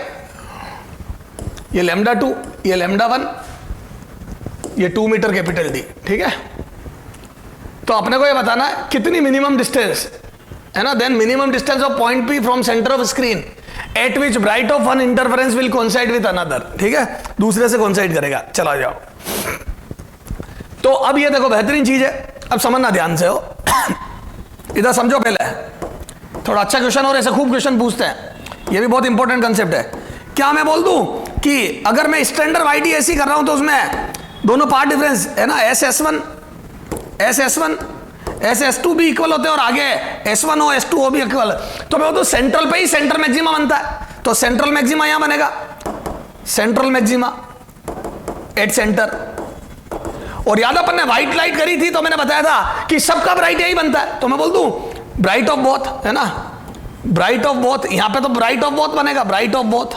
S1: ये λ2, ये λ1, ये 2 मीटर कैपिटल डी, ठीक है। तो अपने को ये बताना है कितनी मिनिमम डिस्टेंस, है ना, then minimum distance of point P from centre of screen at which bright of one interference will coincide with another, ठीक है, दूसरे से कोइंसाइड करेगा। चला जाओ। तो अब ये देखो बेहतरीन चीज है, अब समझना ध्यान से हो, इधर समझो, पहले थोड़ा अच्छा क्वेश्चन और ऐसे खूब क्वेश्चन पूछते हैं, ये भी बहुत इंपॉर्टेंट कंसेप्ट है। क्या मैं बोल दूं कि अगर मैं स्टैंडर्ड YDAC कर रहा हूं तो उसमें दोनों पार्ट डिफरेंस है ना, SS1 SS2 भी इक्वल होते हैं और आगे S1 हो S2 हो भी इक्वल, तो मैं बोलूं सेंट्रल पे ही सेंट्रल मैक्सिमा बनता है, तो सेंट्रल मैक्सिमा यहां बनेगा, सेंट्रल मैक्सिमा एट सेंटर। और याद अपन ने व्हाइट लाइट करी थी तो मैंने बताया था कि सबका ब्राइट यही बनता है, तो मैं बोल दूं ब्राइट ऑफ बोथ है ना, ब्राइट ऑफ बोथ, यहां पे तो ब्राइट ऑफ बोथ बनेगा, ब्राइट ऑफ बोथ,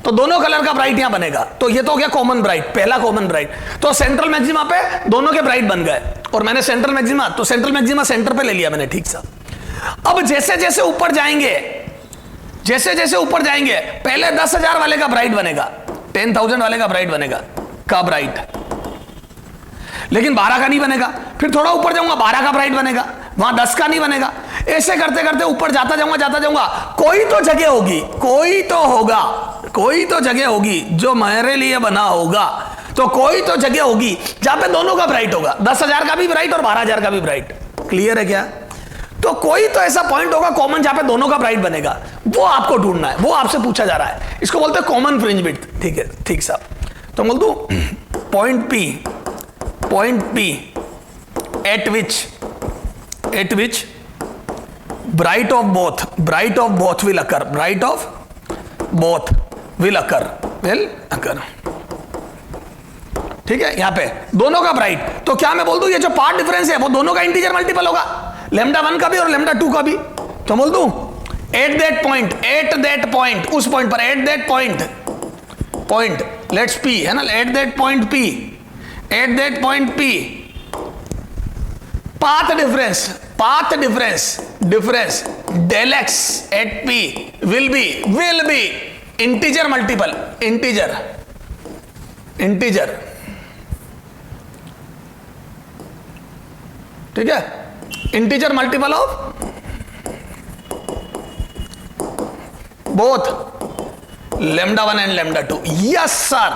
S1: तो दोनों कलर का ब्राइट यहां बनेगा, तो ये तो हो गया कॉमन ब्राइट, पहला कॉमन ब्राइट। तो सेंट्रल मैक्सिमा पे दोनों के ब्राइट बन गए, और मैंने सेंट्रल मैक्सिमा, तो सेंट्रल मैक्सिमा सेंटर पे ले लिया मैंने, ठीक सा। अब जैसे जैसे ऊपर जाएंगे, जैसे जैसे ऊपर जाएंगे, पहले 10,000 वाले का ब्राइट बनेगा, 10,000 वाले का ब्राइट बनेगा, का ब्राइट, लेकिन 12 का नहीं बनेगा। फिर थोड़ा ऊपर जाऊंगा 12 का ब्राइट बनेगा, वहां 10 का नहीं बनेगा। ऐसे करते करते ऊपर जाता जाऊंगा, कोई तो जगह होगी, कोई तो होगा, कोई तो जगह होगी जो मेरे लिए बना होगा, तो कोई तो जगह होगी जहां पे दोनों का ब्राइट होगा, 10,000 का भी ब्राइट और 12,000 का भी ब्राइट। क्लियर है क्या? तो कोई तो ऐसा पॉइंट होगा कॉमन जहां पे दोनों का ब्राइट बनेगा, वो आपको ढूंढना है, वो आपसे पूछा जा रहा है, इसको बोलते हैं कॉमन फ्रिंज विड्थ। ठीक है, ठीक साहब। तो बोल दूं point P at which bright of both will occur, bright of both will occur, ठीक है, यहां पे दोनों का ब्राइट। तो क्या मैं बोल दूं ये जो पार्ट डिफरेंस है वो दोनों का इंटीजर मल्टीपल होगा, λ1 का भी और λ2 का भी। तो बोल दूं एट दैट पॉइंट, उस पॉइंट पर, at that point let's P है ना, at that point P path difference del x at P will be integer multiple, integer ठीक है, integer multiple of both λ1 and λ2। Yes sir.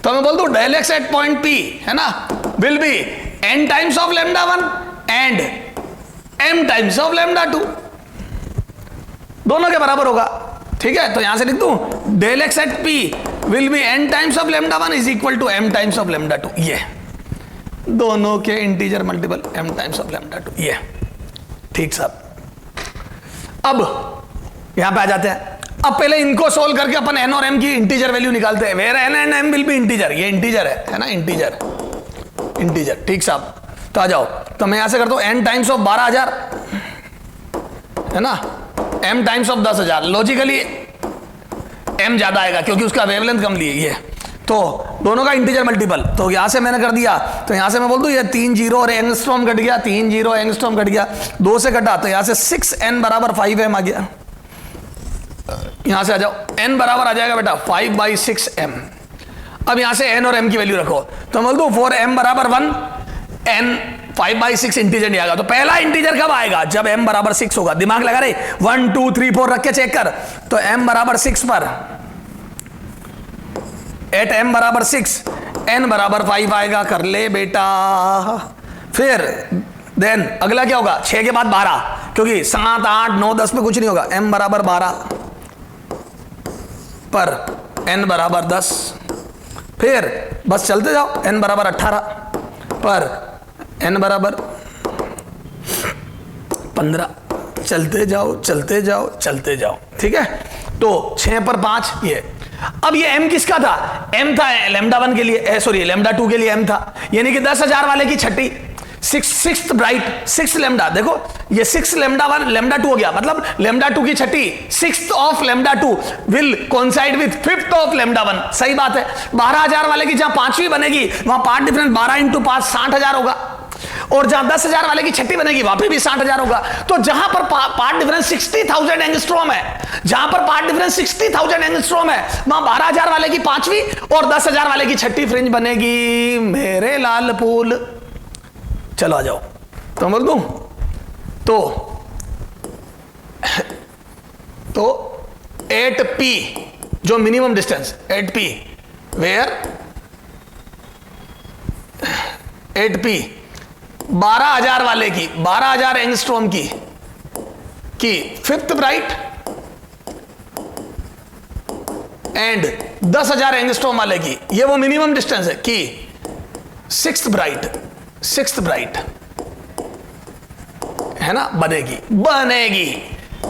S1: तो मैं बोल दूं del x at point P है ना will be n times of λ1 and m times of λ2, दोनों के बराबर होगा। ठीक है, तो यहां से लिख दूं del x at P will be n times of λ1 is equal to m times of λ2, ये दोनों के integer multiple m times of λ2, ये ठीक साहब। अब यहां पे आ जाते हैं। अब पहले इनको सोल्व करके अपन n और m की इंटीजर वैल्यू निकालते हैं। Where n and m will be integer, ये इंटीजर है ना, इंटीजर ठीक साहब। तो आ जाओ, तो मैं यहां से करता हूं n टाइम्स ऑफ 12,000 है ना, m times of 10,000। Logically m ज्यादा आएगा क्योंकि उसका वेवलेंथ कम लिए, ये तो दोनों का इंटीजर मल्टीपल। तो यहां से मैंने कर दिया, तो यहां से मैं बोल दूं ये 3 जीरो और एंगस्ट्रॉम कट गया, 3 जीरो एंगस्ट्रॉम कट गया, 2 से कटा, तो यहां से 6n बराबर 5m आ गया। यहां से आ जाओ, n बराबर आ जाएगा बेटा 5/6m। अब यहां से n और m की वैल्यू रखो, तो बोल दो फॉर m बराबर 1 n 5/6 इंटीजर नहीं आएगा। तो पहला इंटीजर कब आएगा? जब m बराबर 6 होगा। दिमाग लगा रहे, 1 2 3 4 रख के चेक कर। तो m बराबर 6 पर, एट m बराबर 6 n बराबर 5 आएगा। कर ले बेटा। फिर देन अगला क्या होगा? 6 के बाद 12, क्योंकि 7 8 9 10 पे कुछ नहीं होगा। m बराबर 12 पर n बराबर 10। फिर बस चलते जाओ, n बराबर 18 पर n बराबर 15। चलते जाओ। ठीक है, तो 6 पर 5 ये। अब ये m किसका था? m था λ1 के लिए, सॉरी λ2 के लिए m था, यानी कि 10,000 वाले की छठी, सिक्स्थ ब्राइट, 6 लैम्डा। देखो ये 6 λ1 λ2 हो गया, मतलब λ2 की छठी 6th of λ2 will coincide with 5th of λ1। सही बात है। 12,000 वाले की जहां पांचवी बनेगी वहां पार्ट डिफरेंस 12 × 5 60,000 होगा, और जहां 10,000 वाले की छठी बनेगी वहां पे भी 60,000 होगा। तो जहां पर पार्ट डिफरेंस 60,000 एंगस्ट्रॉम है, जहां पर पार्ट डिफरेंस 60,000 एंगस्ट्रॉम है, वहां 12,000 वाले की पांचवी और 10,000 वाले की छठी फ्रिंज बनेगी। मेरे लाल फूल, चलो आ जाओ। तो बोल दूं तो 8p जो minimum distance 8p, where 8p 12,000 वाले की, 12,000 एंगस्ट्रॉम की कि फिफ्थ ब्राइट एंड 10,000 एंगस्ट्रॉम वाले की, ये वो मिनिमम डिस्टेंस है कि सिक्स्थ ब्राइट है ना, बनेगी।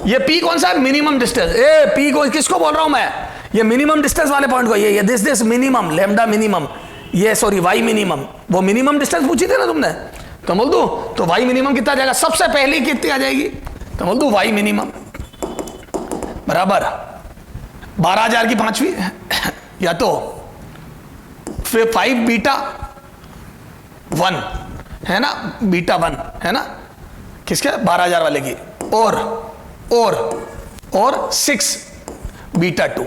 S1: ये पी कौन सा है? Minimum distance. ए पी को किसको बोल रहा हूं मैं? ये मिनिमम डिस्टेंस वाले पॉइंट को, ये दिस मिनिमम, लैम्डा मिनिमम, ये सॉरी वाई मिनिमम, वो मिनिमम डिस्टेंस पूछी थी ना तुमने, तो बोल दू तो वाई मिनिमम कितना आ जाएगा? सबसे पहली कितनी आ जाएगी? तो बोल दू वाई मिनिमम बराबर 12,000 की पांचवी या तो फिर 5 बीटा 1 है ना, बीटा 1 है ना, किसके? 12,000 वाले की, और 6 बीटा 2।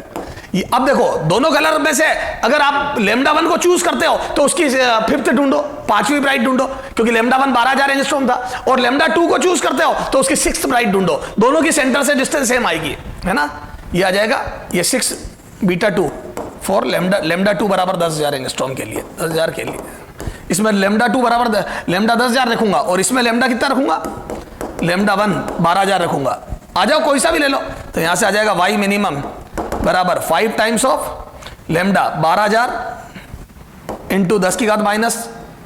S1: ये अब देखो दोनों कलर में से अगर आप लैम्डा 1 को चूज करते हो तो उसकी फिफ्थ ढूंढो, पांचवी ब्राइट ढूंढो, क्योंकि लैम्डा 1 12,000 एंगस्ट्रॉम था, और लैम्डा 2 को चूज करते हो तो उसकी सिक्स्थ ब्राइट ढूंढो। दोनों की सेंटर से डिस्टेंस सेम आएगी, है ना। ये आ जाएगा ये 6 बीटा 2 फॉर लैम्डा 2 बराबर 10,000 एंगस्ट्रॉम के लिए, 10,000 के लिए। इसमें लैम्डा 2 बराबर लैम्डा 10,000 रखूंगा, और इसमें लैम्डा कितना रखूंगा? लैम्डा 1 12,000 रखूंगा। आ जाओ कोई सा भी ले लो, तो यहां से आ जाएगा वाई मिनिमम बराबर 5 टाइम्स ऑफ लैम्डा 12,000 इंटू 10 की घात माइनस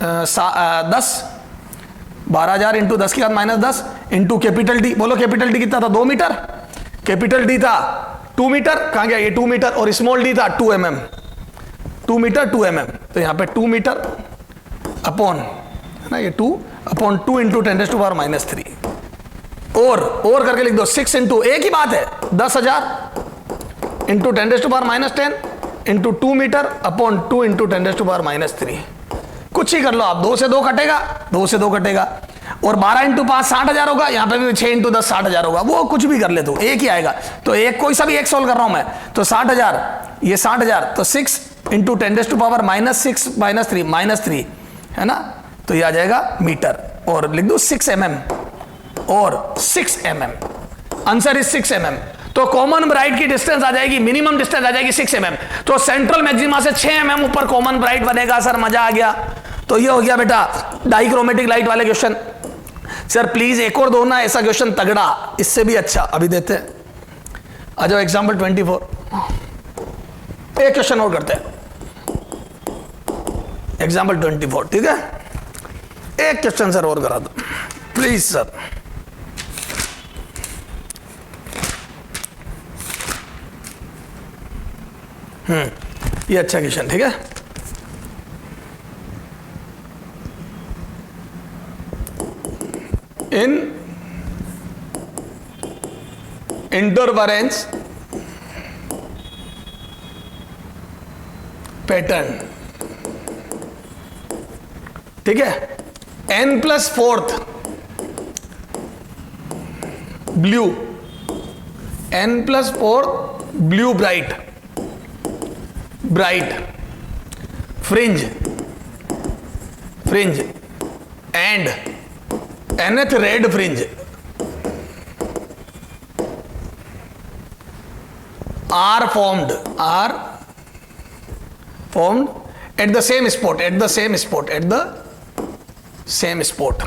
S1: 10, 12,000 इंटू 10 की घात माइनस 10 इंटू कैपिटल डी। बोलो कैपिटल डी कितना था? 2 मीटर। कैपिटल डी था 2 मीटर, कहां गया ये 2 मीटर, और स्मॉल डी था 2 mm, 2 मीटर 2 mm, तो यहां पे 2 मीटर अपॉन है ना, ये 2 अपॉन 2 इंटू 10⁻³ और करके लिख दो 6 इंटू, एक ही बात है, 10,000 into 10⁻10 into 2 metre upon 2 into 10⁻³ कुछ ही कर लो आप, 2 से 2 कटेगा, 2 से 2 कटेगा, और 12 इंटू 5 60,000 होगा, यहां पे भी 6 इंटू 10 60,000 होगा, वो कुछ भी कर ले तो एक ही आएगा। तो एक कोई सा भी एक सोल्व कर रहा हूं मैं, तो 60,000 ये 60,000, तो 6 इंटू 10⁻³ है ना, तो ये आ जाएगा मीटर, और लिख दो 6 mm और 6 mm, आंसर इज 6 mm। तो कॉमन ब्राइट की डिस्टेंस आ जाएगी, मिनिमम डिस्टेंस आ जाएगी 6 mm, तो सेंट्रल मैक्सिमा से 6 mm ऊपर कॉमन ब्राइट बनेगा। सर मजा आ गया। तो ये हो गया बेटा डाइक्रोमेटिक लाइट वाले क्वेश्चन। सर प्लीज एक और दो ना ऐसा क्वेश्चन तगड़ा, इससे भी अच्छा अभी देते हैं। आ जाओ एग्जाम्पल 24, एक क्वेश्चन और करते हैं, एग्जाम्पल 24, ठीक है। एक क्वेश्चन सर और करा दो प्लीज सर। ये अच्छा क्वेश्चन, ठीक है। इन इंटरफेरेंस पैटर्न, ठीक है, n+4 blue, n+4 blue bright fringe and nth red fringe are formed at the same spot,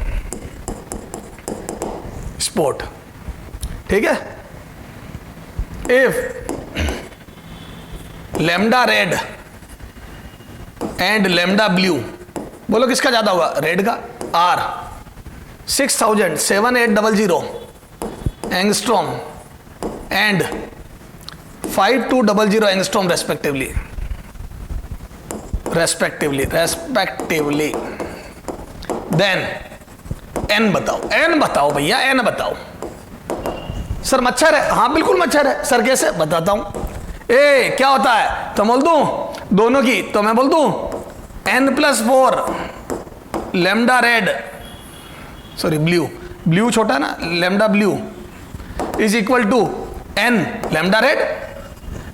S1: ठीक है। if lambda red and lambda blue, बोलो किसका ज्यादा होगा? रेड का। R 6,7800 angstrom and 5,200 angstrom respectively, then n बताओ भैया, n बताओ। सर मच्छर है, हाँ बिल्कुल मच्छर है। सर कैसे? बताता हूं। ए क्या होता है तो बोल दूं दोनों की, तो मैं बोल दूं n+4 lambda red, sorry blue छोटा है ना, lambda blue is equal to n lambda red.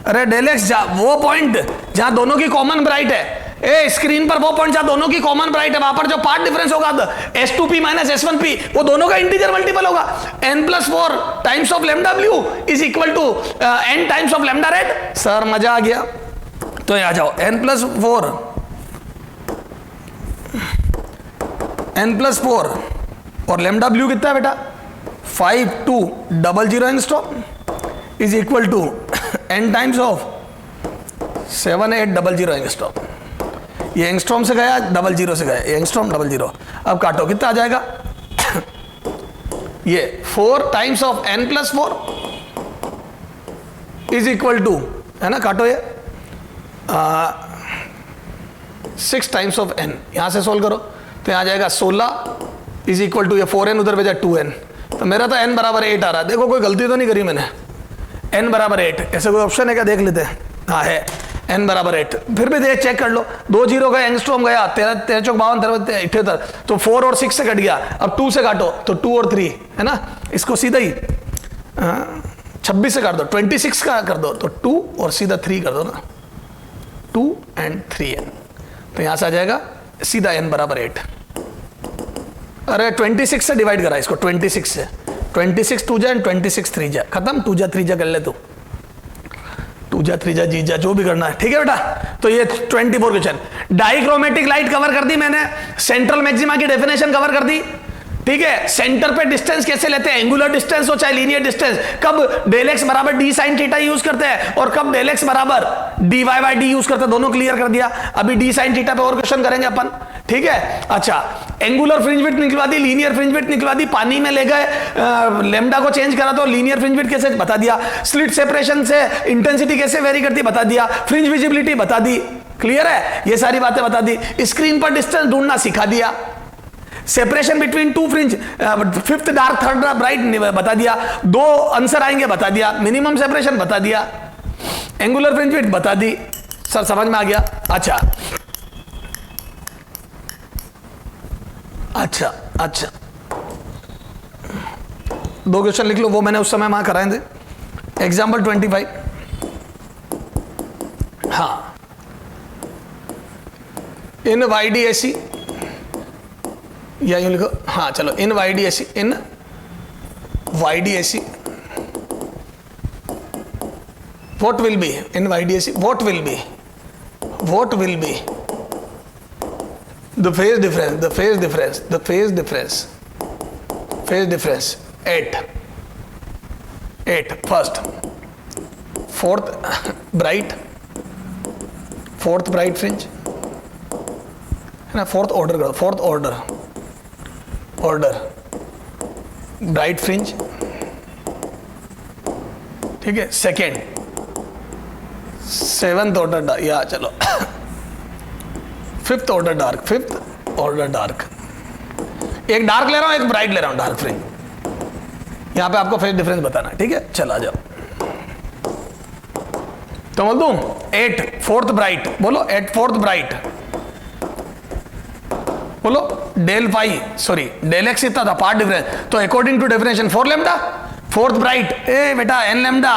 S1: अरे डेलेक्स वो पॉइंट जहां दोनों की कॉमन ब्राइट है, ए स्क्रीन पर वो पॉइंट जहां दोनों की कॉमन ब्राइट है, वहां पर जो पार्ट डिफरेंस होगा S2p माइनस S1p, वो दोनों का इंटीजर मल्टीपल होगा। n+4 times of lambda blue is equal to n times of lambda red. Sir मजा आ गया। तो आ जाओ n+4 और लैम्डा ब्लू कितना है बेटा? 5200 angstrom is equal to n times of 7800 angstrom. ये एंगस्ट्रॉम से गया, 00 से गया, ये एंगस्ट्रॉम 00। अब काटो, कितना आ जाएगा? ये 4 times of n plus 4 is equal to, है ना, काटो ये 6 टाइम्स ऑफ n। यहां से सोल्व करो तो यहाँ आ जाएगा 16 इज इक्वल टू, ये 4n उधर भेजा 2n, तो मेरा तो n बराबर 8 आ रहा है। देखो कोई गलती तो नहीं करी मैंने, n बराबर 8, ऐसे कोई ऑप्शन है क्या? देख लेते हैं। हाँ है, n बराबर 8। फिर भी देख, चेक कर लो, 2 0 का एंगस्ट्रॉम गया, 13 चौक 52 78, तो 4 और 6 से कट गया। अब 2 से काटो तो 2 और 3, है ना, इसको सीधा ही 26 से काट दो, 26 का कर दो तो 2 और सीधा 3 कर दो ना, 2 and 3n, तो यहां से आ जाएगा सीधा n बराबर 8। अरे 26 से डिवाइड करा इसको, 26 से, 26 2 जा एंड 26 3 जा, खत्म। 2 जा 3 जा कर ले तू, 2 जा 3 जा जी जा, जो भी करना है, ठीक है बेटा। तो ये 24 क्वेश्चन। डाइक्रोमेटिक लाइट कवर कर दी मैंने, सेंट्रल मैक्सिमा की डेफिनेशन कवर कर दी, ठीक है। सेंटर पे डिस्टेंस कैसे लेते हैं, एंगुलर डिस्टेंस हो चाहे लीनियर डिस्टेंस, कब डेल एक्स बराबर डी साइन थीटा यूज करते हैं और कब डेल एक्स बराबर D Y by D use करते हैं, दोनों क्लियर कर दिया। अभी डी साइन थीटा पे और क्वेश्चन करेंगे अपन, ठीक है। अच्छा, एंगुलर फ्रिंज विड्थ निकलवा दी, लीनियर फ्रिंज विड्थ निकलवा दी, पानी में ले गए, लेमडा को चेंज करा तो लीनियर फ्रिंज विड्थ कैसे बता दिया, स्लिट सेपरेशन से इंटेंसिटी कैसे वेरी करती है बता दिया, फ्रिंज विजिबिलिटी बता दी, क्लियर है, ये सारी बातें बता दी। स्क्रीन पर डिस्टेंस ढूंढना सिखा दिया, separation between 2 fringe, 5th dark 3rd bright बता दिया, 2 आंसर आएंगे बता दिया, मिनिमम सेपरेशन बता दिया, एंगुलर फ्रिंज विड्थ बता दी। सर समझ में आ गया? अच्छा अच्छा अच्छा, 2 क्वेश्चन लिख लो, वो मैंने उस समय वहां कराए थे। एग्जाम्पल 25, हाँ, इन YDAC, या यूं लिखो, हाँ चलो, इन YDAC, in YDAC what will be, in YDAC what will be the phase difference at first 4th bright fringe, है ना, 4th order ब्राइट फ्रिंज, ठीक है। 7th ऑर्डर, या चलो 5th ऑर्डर डार्क, एक डार्क ले रहा हूं, एक ब्राइट ले रहा हूं, डार्क फ्रिंज। यहां पे आपको फेज डिफरेंस बताना है, ठीक है। चला जाओ, तो बोल दूं 8 4th ब्राइट, बोलो 8 4th ब्राइट, बोलो del phi, sorry del X इतना था पार्ट डिफरेंस, तो according to definition 4 lambda, 4th bright, ए बेटा n lambda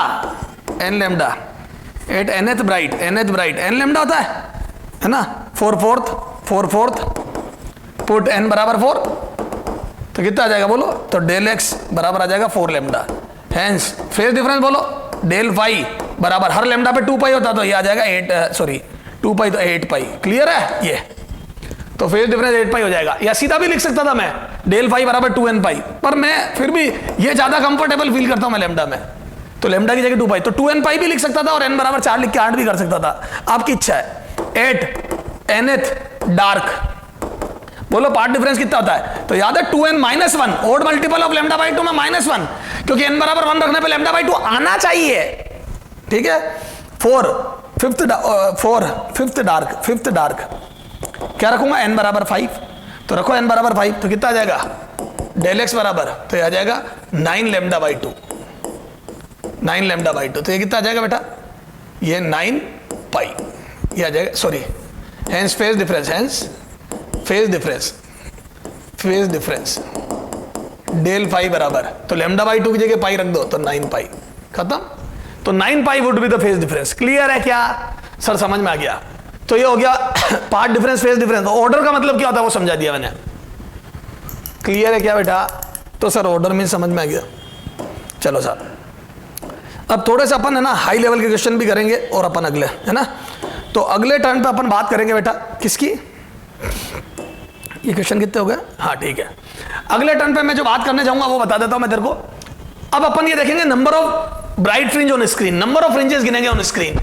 S1: 8 nth bright n lambda होता है ना, 4 4th पुट n बराबर 4, तो कितना आ जाएगा बोलो, तो डेल एक्स बराबर आ जाएगा 4 लेमडा। हेंस फेज डिफरेंस बोलो, डेल फाई बराबर हर लेमडा पे 2 पाई होता, तो ये आ जाएगा 2 पाई तो 8 पाई, क्लियर है ये। तो फेज डिफरेंस 8 पाई हो जाएगा, या सीधा भी लिख सकता था मैं, डेल फाई बराबर 2n पाई, पर मैं फिर भी ये ज्यादा कंफर्टेबल फील करता हूं मैं लेमडा में, तो लेमडा की जगह 2 पाई, तो 2n पाई भी लिख सकता था और n बराबर 4 लिख के 8 भी कर सकता था, आपकी इच्छा है। 8 nth डार्क, बोलो पार्ट डिफरेंस कितना होता है, तो याद है 2n - 1, odd multiple of lambda by 2 में -1, क्योंकि n बराबर 1 रखने पे लेमडा बाई 2 आना चाहिए, ठीक है। 4 5th डार्क क्या रखूंगा, n बराबर 5, तो रखो n बराबर 5, तो कितना आ जाएगा, डेल एक्स बराबर, तो ये आ जाएगा 9 लेमडा बाई 2, 9 लेमडा बाई 2, तो ये कितना आ जाएगा बेटा, ये 9 पाई, ये आ जाएगा, sorry, hence phase difference del phi बराबर, तो लेमडा बाई 2 की जगह पाई रख दो, तो 9 पाई, खत्म। तो 9 pi would be the phase difference, clear है क्या सर, समझ में आ गया। तो ये हो गया path difference, phase difference. Order का मतलब क्या होता है वो समझा दिया मैंने, क्लियर है क्या बेटा। तो सर ऑर्डर में समझ में आ गया। चलो सर, अब थोड़े से अपन है ना हाई लेवल के क्वेश्चन भी करेंगे, और अपन अगले, है ना, तो अगले टर्न पे अपन बात करेंगे बेटा किसकी, ये क्वेश्चन कितने हो गए? हाँ ठीक है। अगले टर्न पे मैं जो बात करने जाऊंगा वो बता देता हूं मैं तेरे को। अब अपन ये देखेंगे number of bright fringe on screen, number of fringes गिनेंगे ऑन स्क्रीन,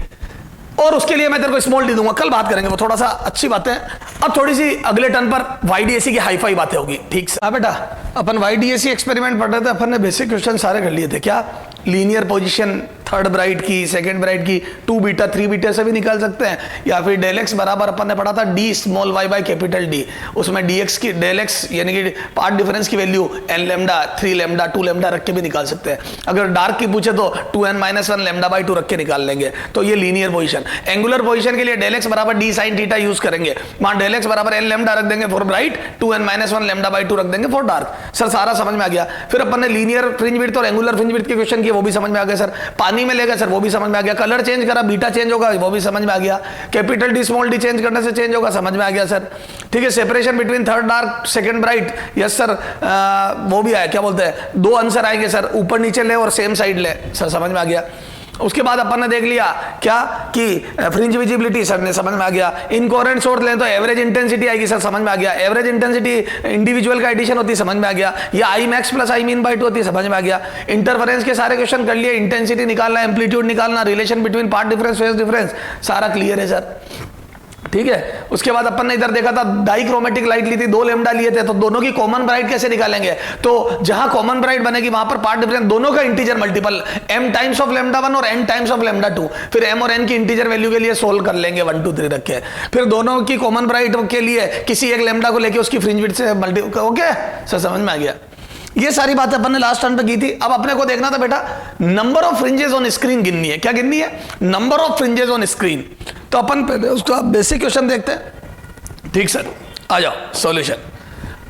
S1: और उसके लिए मैं तेरे को स्मॉल डी दूंगा, कल बात करेंगे वो, थोड़ा सा अच्छी बातें। अब थोड़ी सी अगले टर्न पर वाईडीएसी की हाई फाई बातें होगी, ठीक से। बेटा अपन वाईडीएसी एक्सपेरिमेंट पढ़ रहे थे, अपन ने बेसिक क्वेश्चन सारे कर लिए थे। क्या? लीनियर पोजीशन थर्ड ब्राइट की, सेकंड ब्राइट की, 2 बीटा 3 बीटा से भी निकाल सकते हैं, या फिर डेल एक्स बराबर अपन ने पढ़ा था D small Y by capital D, उसमें डी एक्स की डेल एक्स यानी कि पार्ट डिफरेंस की value N lambda 3 lambda 2 lambda रख के भी निकाल सकते हैं। अगर डार्क की पूछे तो 2n-1 लेमडा बाई 2 रख के निकाल लेंगे। तो ये लीनियर पोजीशन। एंगुलर पोजीशन के लिए डेल एक्स बराबर डी साइन थीटा यूज करेंगे, वहां डेल एक्स बराबर एन लेमडा रख देंगे for bright, 2n-1 lambda by 2 रख देंगे फॉर डार्क। सर सारा समझ में आ गया। फिर अपन ने लीनियर फ्रिंज विड्थ और एंगुलर फ्रिंज विड्थ के क्वेश्चन किए, वो भी समझ में आ गया सर। पानी में लेगा सर, वो भी समझ में आ गया। कलर चेंज करा, बीटा चेंज होगा, वो भी समझ में आ गया। Capital D small D change करने से चेंज होगा, समझ में आ गया सर। ठीक है। Separation between third dark second bright, yes sir, वो भी आया। क्या बोलते हैं, 2 आंसर आएंगे सर, ऊपर नीचे ले और सेम साइड ले, सर समझ में आ गया। उसके बाद अपन ने देख लिया क्या कि फ्रिंज विजिबिलिटी, सर ने समझ में आ गया। इनकोहेरेंट सोर्स लें तो एवरेज इंटेंसिटी आएगी, सर समझ में आ गया। एवरेज इंटेंसिटी इंडिविजुअल का एडिशन होती है, समझ में आ गया। या I max plus I mean by 2 होती है, समझ में आ गया। इंटरफेरेंस के सारे क्वेश्चन कर लिए, इंटेंसिटी निकालना, एम्पलीट्यूड निकालना, relation between path difference phase difference, सारा क्लियर है सर। ठीक है। उसके बाद अपन ने इधर देखा था डाइक्रोमेटिक लाइट ली थी, 2 लेमडा लिए थे, तो दोनों की कॉमन ब्राइट कैसे निकालेंगे। तो जहां कॉमन ब्राइट बनेगी वहां पर पार्ट डिफरेंस दोनों का integer multiple m times of lambda 1 और n टाइम्स ऑफ लेमडा 2, फिर m और n की इंटीजर वैल्यू के लिए सोल्व कर लेंगे 1 2 3 रख के। फिर दोनों की कॉमन ब्राइट के लिए किसी एक लेमडा को लेके उसकी फ्रिंज विड्थ से मल्टी, ओके सर समझ में आ गया। ये सारी बातें अपन ने लास्ट टर्न पे की थी। अब अपने को देखना था बेटा number of fringes on screen गिननी है। क्या गिननी है? Number of fringes on screen. तो अपन पहले उसका बेसिक क्वेश्चन देखते हैं। ठीक सर, आ जाओ सॉल्यूशन।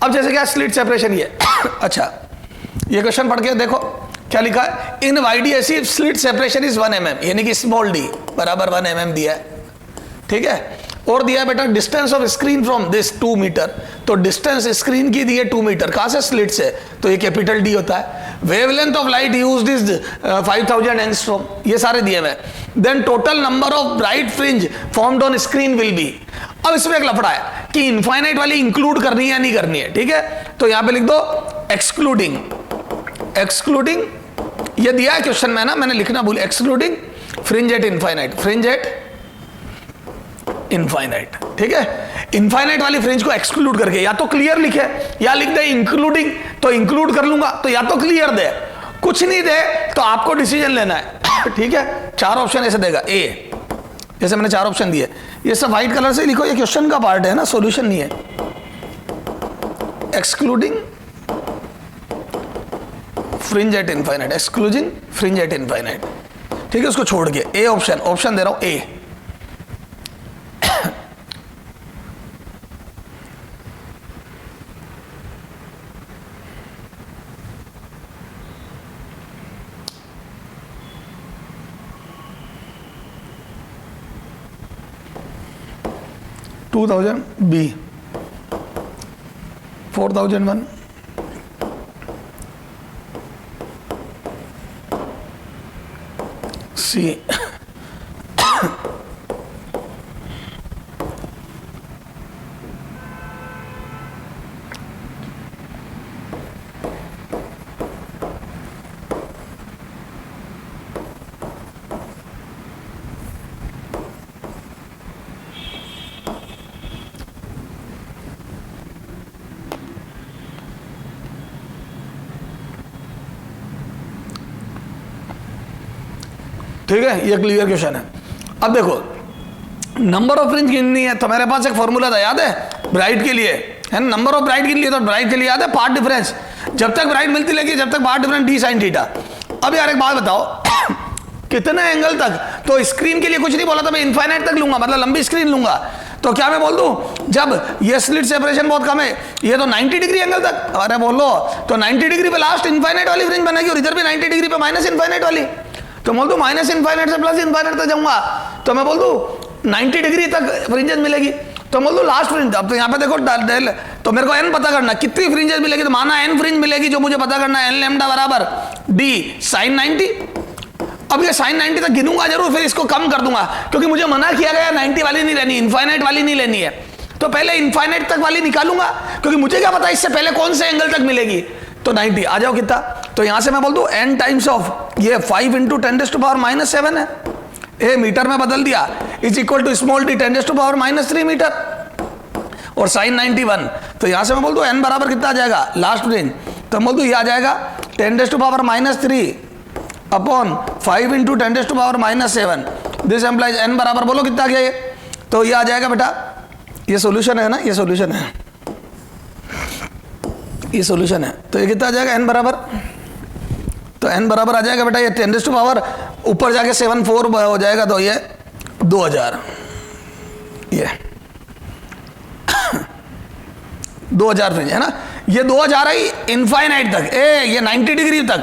S1: अब जैसे क्या स्लिट सेपरेशन ये अच्छा, ये क्वेश्चन पढ़ के देखो क्या लिखा है। In YDAC slit separation is 1 mm, यानी कि स्मॉल डी बराबर 1 mm दिया है। ठीक है। और दिया है बेटा distance of screen from this 2 metre, तो डिस्टेंस स्क्रीन की दी है 2 मीटर, कहां से? स्लिट से, तो ये कैपिटल डी होता है। Wavelength of light used is 5000 angstrom, ये सारे दिए हुए। Then total number of bright fringe formed on screen will be. अब इसमें एक लफड़ा है कि इनफाइनाइट वाली इंक्लूड करनी है या नहीं करनी है। ठीक है। तो यहां पे लिख दो एक्सक्लूडिंग, एक्सक्लूडिंग ये दिया है क्वेश्चन में ना, मैंने लिखना भूल, excluding fringe at infinite, fringe at infinite. ठीक है। इनफाइनाइट वाली फ्रिंज को एक्सक्लूड करके या तो क्लियर लिखे या लिख दे इंक्लूडिंग, तो इंक्लूड कर लूंगा, तो या तो क्लियर दे, कुछ नहीं दे तो आपको डिसीजन लेना है। ठीक है। 4 ऑप्शन ऐसे देगा ए, जैसे मैंने 4 ऑप्शन दिए, ये सब व्हाइट कलर से लिखो, ये क्वेश्चन का पार्ट है ना, सॉल्यूशन नहीं है। Excluding fringe at infinite, excluding fringe at infinite. ठीक है। उसको छोड़ के ए ऑप्शन, ऑप्शन दे रहा हूं ए। B 4001 C ठीक है। ये क्लियर क्वेश्चन है। अब देखो नंबर ऑफ फ्रिंज गिननी है, तो मेरे पास एक फॉर्मूला था, याद है, ब्राइट के लिए है ना, नंबर ऑफ ब्राइट गिन लिए, तो ब्राइट के लिए याद है पार्ट डिफरेंस, जब तक ब्राइट मिलती रहेगी जब तक path difference D sine theta. अब यार एक बात बताओ कितने एंगल तक, तो स्क्रीन के लिए कुछ नहीं बोला था मैं, इनफाइनाइट तक लूंगा, मतलब लंबी स्क्रीन लूंगा, तो क्या मैं बोल दूं जब ये स्लिट सेपरेशन बहुत कम है, ये तो 90 डिग्री एंगल तक, अरे बोलो तो 90 डिग्री पे लास्ट इनफाइनाइट वाली फ्रिंज बनेगी और इधर भी 90 डिग्री पे माइनस इनफाइनाइट वाली, तो बोल दू माइनस इनफाइनाइट से प्लस इनफाइनाइट तक जाऊंगा, तो मैं बोल दू 90 डिग्री तक फ्रिंजेस मिलेगी, तो बोल दो लास्ट फ्रिंज। अब तो यहाँ पे देखो डेल, तो मेरे को एन पता करना कितनी फ्रिंजेस मिलेगी, तो माना एन फ्रिंज मिलेगी, जो मुझे पता करना है एन लैम्डा बराबर डी साइन 90। अब ये साइन 90 तक गिनूंगा जरूर, फिर इसको कम कर दूंगा, क्योंकि मुझे मना किया गया 90 वाली नहीं लेनी, इनफाइनाइट वाली नहीं लेनी है। तो पहले इनफाइनाइट तक वाली निकालूंगा, क्योंकि मुझे क्या पता इससे पहले कौन से एंगल तक मिलेगी। तो 90 आ जाओ कितना, तो यहां से मैं बोल दूं n टाइम्स ऑफ ये 5 इंटू 10⁻⁻7 है, ए मीटर में बदल दिया, is equal to small D 10⁻³ metre, और साइन 91। तो यहां से मैं बोल दूं n बराबर कितना आ जाएगा लास्ट रेंज, तो मैं बोल दूं ये आ जाएगा 10⁻³ upon 5 into 10⁻⁻7। This implies n बराबर बोलो कितना आ गया ये, तो ये आ जाएगा बेटा, ये सॉल्यूशन है ना, ये सॉल्यूशन है, ये सॉल्यूशन है, तो ये कितना आ जाएगा n बराबर, तो n बराबर आ जाएगा बेटा ये 10⁻, ऊपर जाके 74 हो जाएगा, तो ये 2000, ये 2000 फ्रिंज है ना, ये 2000 आई इनफाइनाइट तक, ये 90 डिग्री तक,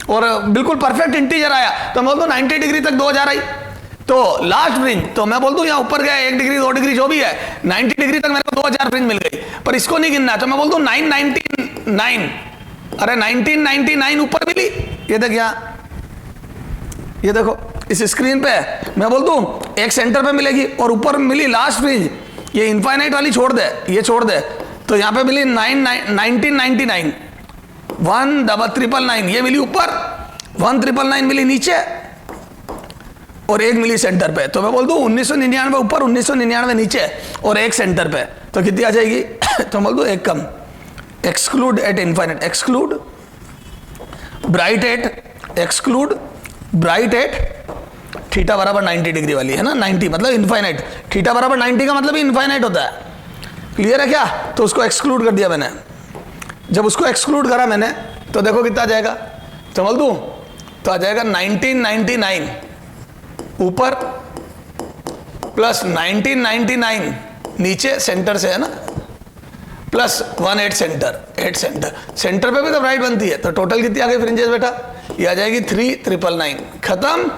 S1: और बिल्कुल परफेक्ट इंटीजर आया, तो मैं बोल दूं 90 डिग्री तक 2000 आई, तो लास्ट फ्रिंज, तो मैं बोल दूं यहाँ ऊपर गया 1 डिग्री 2 डिग्री जो भी है, 90 डिग्री तक मेरे को 2000 फ्रिंज मिल गई, पर इसको नहीं गिनना, तो मैं बोल दूं 999, अरे 1999 ऊपर मिली, ये देख यहाँ, ये देखो इस स्क्रीन पे मैं बोल दूं एक सेंटर पे मिलेगी, और ऊपर मिली लास्ट फ्रिंज, ये इनफाइनाइट वाली छोड़ दे, ये छोड़ दे, तो यहाँ पे मिली 1999, 1999 ये मिली ऊपर, 1999 मिली नीचे, और एक मिली सेंटर पे, तो मैं बोल दूं 1999 ऊपर 1999 नीचे और एक सेंटर पे, तो कितनी आ जाएगी तो बोल दूं एक कम, exclude at infinite, exclude bright at, exclude bright at theta बराबर 90 डिग्री वाली है ना, 90 मतलब इनफाइनाइट, थीटा बराबर 90 का मतलब इनफाइनाइट होता है, क्लियर है क्या, तो उसको एक्सक्लूड कर दिया मैंने, जब उसको एक्सक्लूड करा मैंने तो देखो कितना आ जाएगा, तो बोल दूं तो आ जाएगा 1999 ऊपर प्लस 1999 नीचे सेंटर से है ना, प्लस 18 सेंटर, 8 सेंटर, सेंटर पे भी तो ब्राइट बनती है, तो टोटल कितनी आ गई फ्रिंजेस बेटा, ये आ जाएगी 3999, खत्म।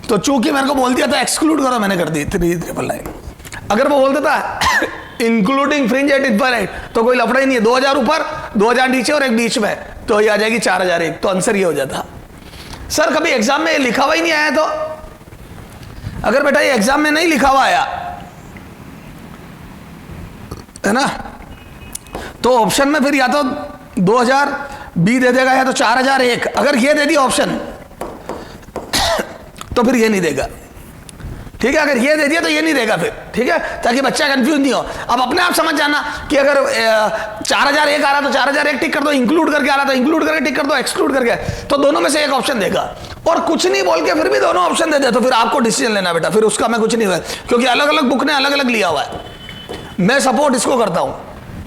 S1: तो चूंकि मेरे को बोल दिया था एक्सक्लूड करो, मैंने कर दी 3999, अगर वो बोल देता इंक्लूडिंग फ्रिंज एट इनफाइनाइट तो कोई लफड़ा ही नहीं है, 2000 ऊपर 2000 नीचे और एक बीच में, तो ये आ जाएगी 4001, तो आंसर ये हो जाता। सर कभी एग्जाम में ये लिखा हुआ ही नहीं आया, तो अगर बेटा ये एग्जाम में नहीं लिखा हुआ आया है ना, तो ऑप्शन में फिर या तो 2000 बी दे देगा या तो 4001, अगर ये दे दिया ऑप्शन तो फिर ये नहीं देगा, ठीक है, अगर ये दे दिया तो ये नहीं देगा फिर, ठीक है, ताकि बच्चा कंफ्यूज नहीं हो। अब अपने आप समझ जाना कि अगर 4001 आ रहा तो 4001 टिक कर दो, इंक्लूड करके आ रहा तो इंक्लूड करके टिक कर दो, एक्सक्लूड करके, तो दोनों में से एक ऑप्शन देगा, और कुछ नहीं बोल के फिर भी दोनों ऑप्शन दे दे तो फिर आपको डिसीजन लेना बेटा, फिर उसका मैं कुछ नहीं हुआ, क्योंकि अलग अलग बुक ने अलग अलग लिया हुआ है। मैं सपोर्ट इसको करता हूं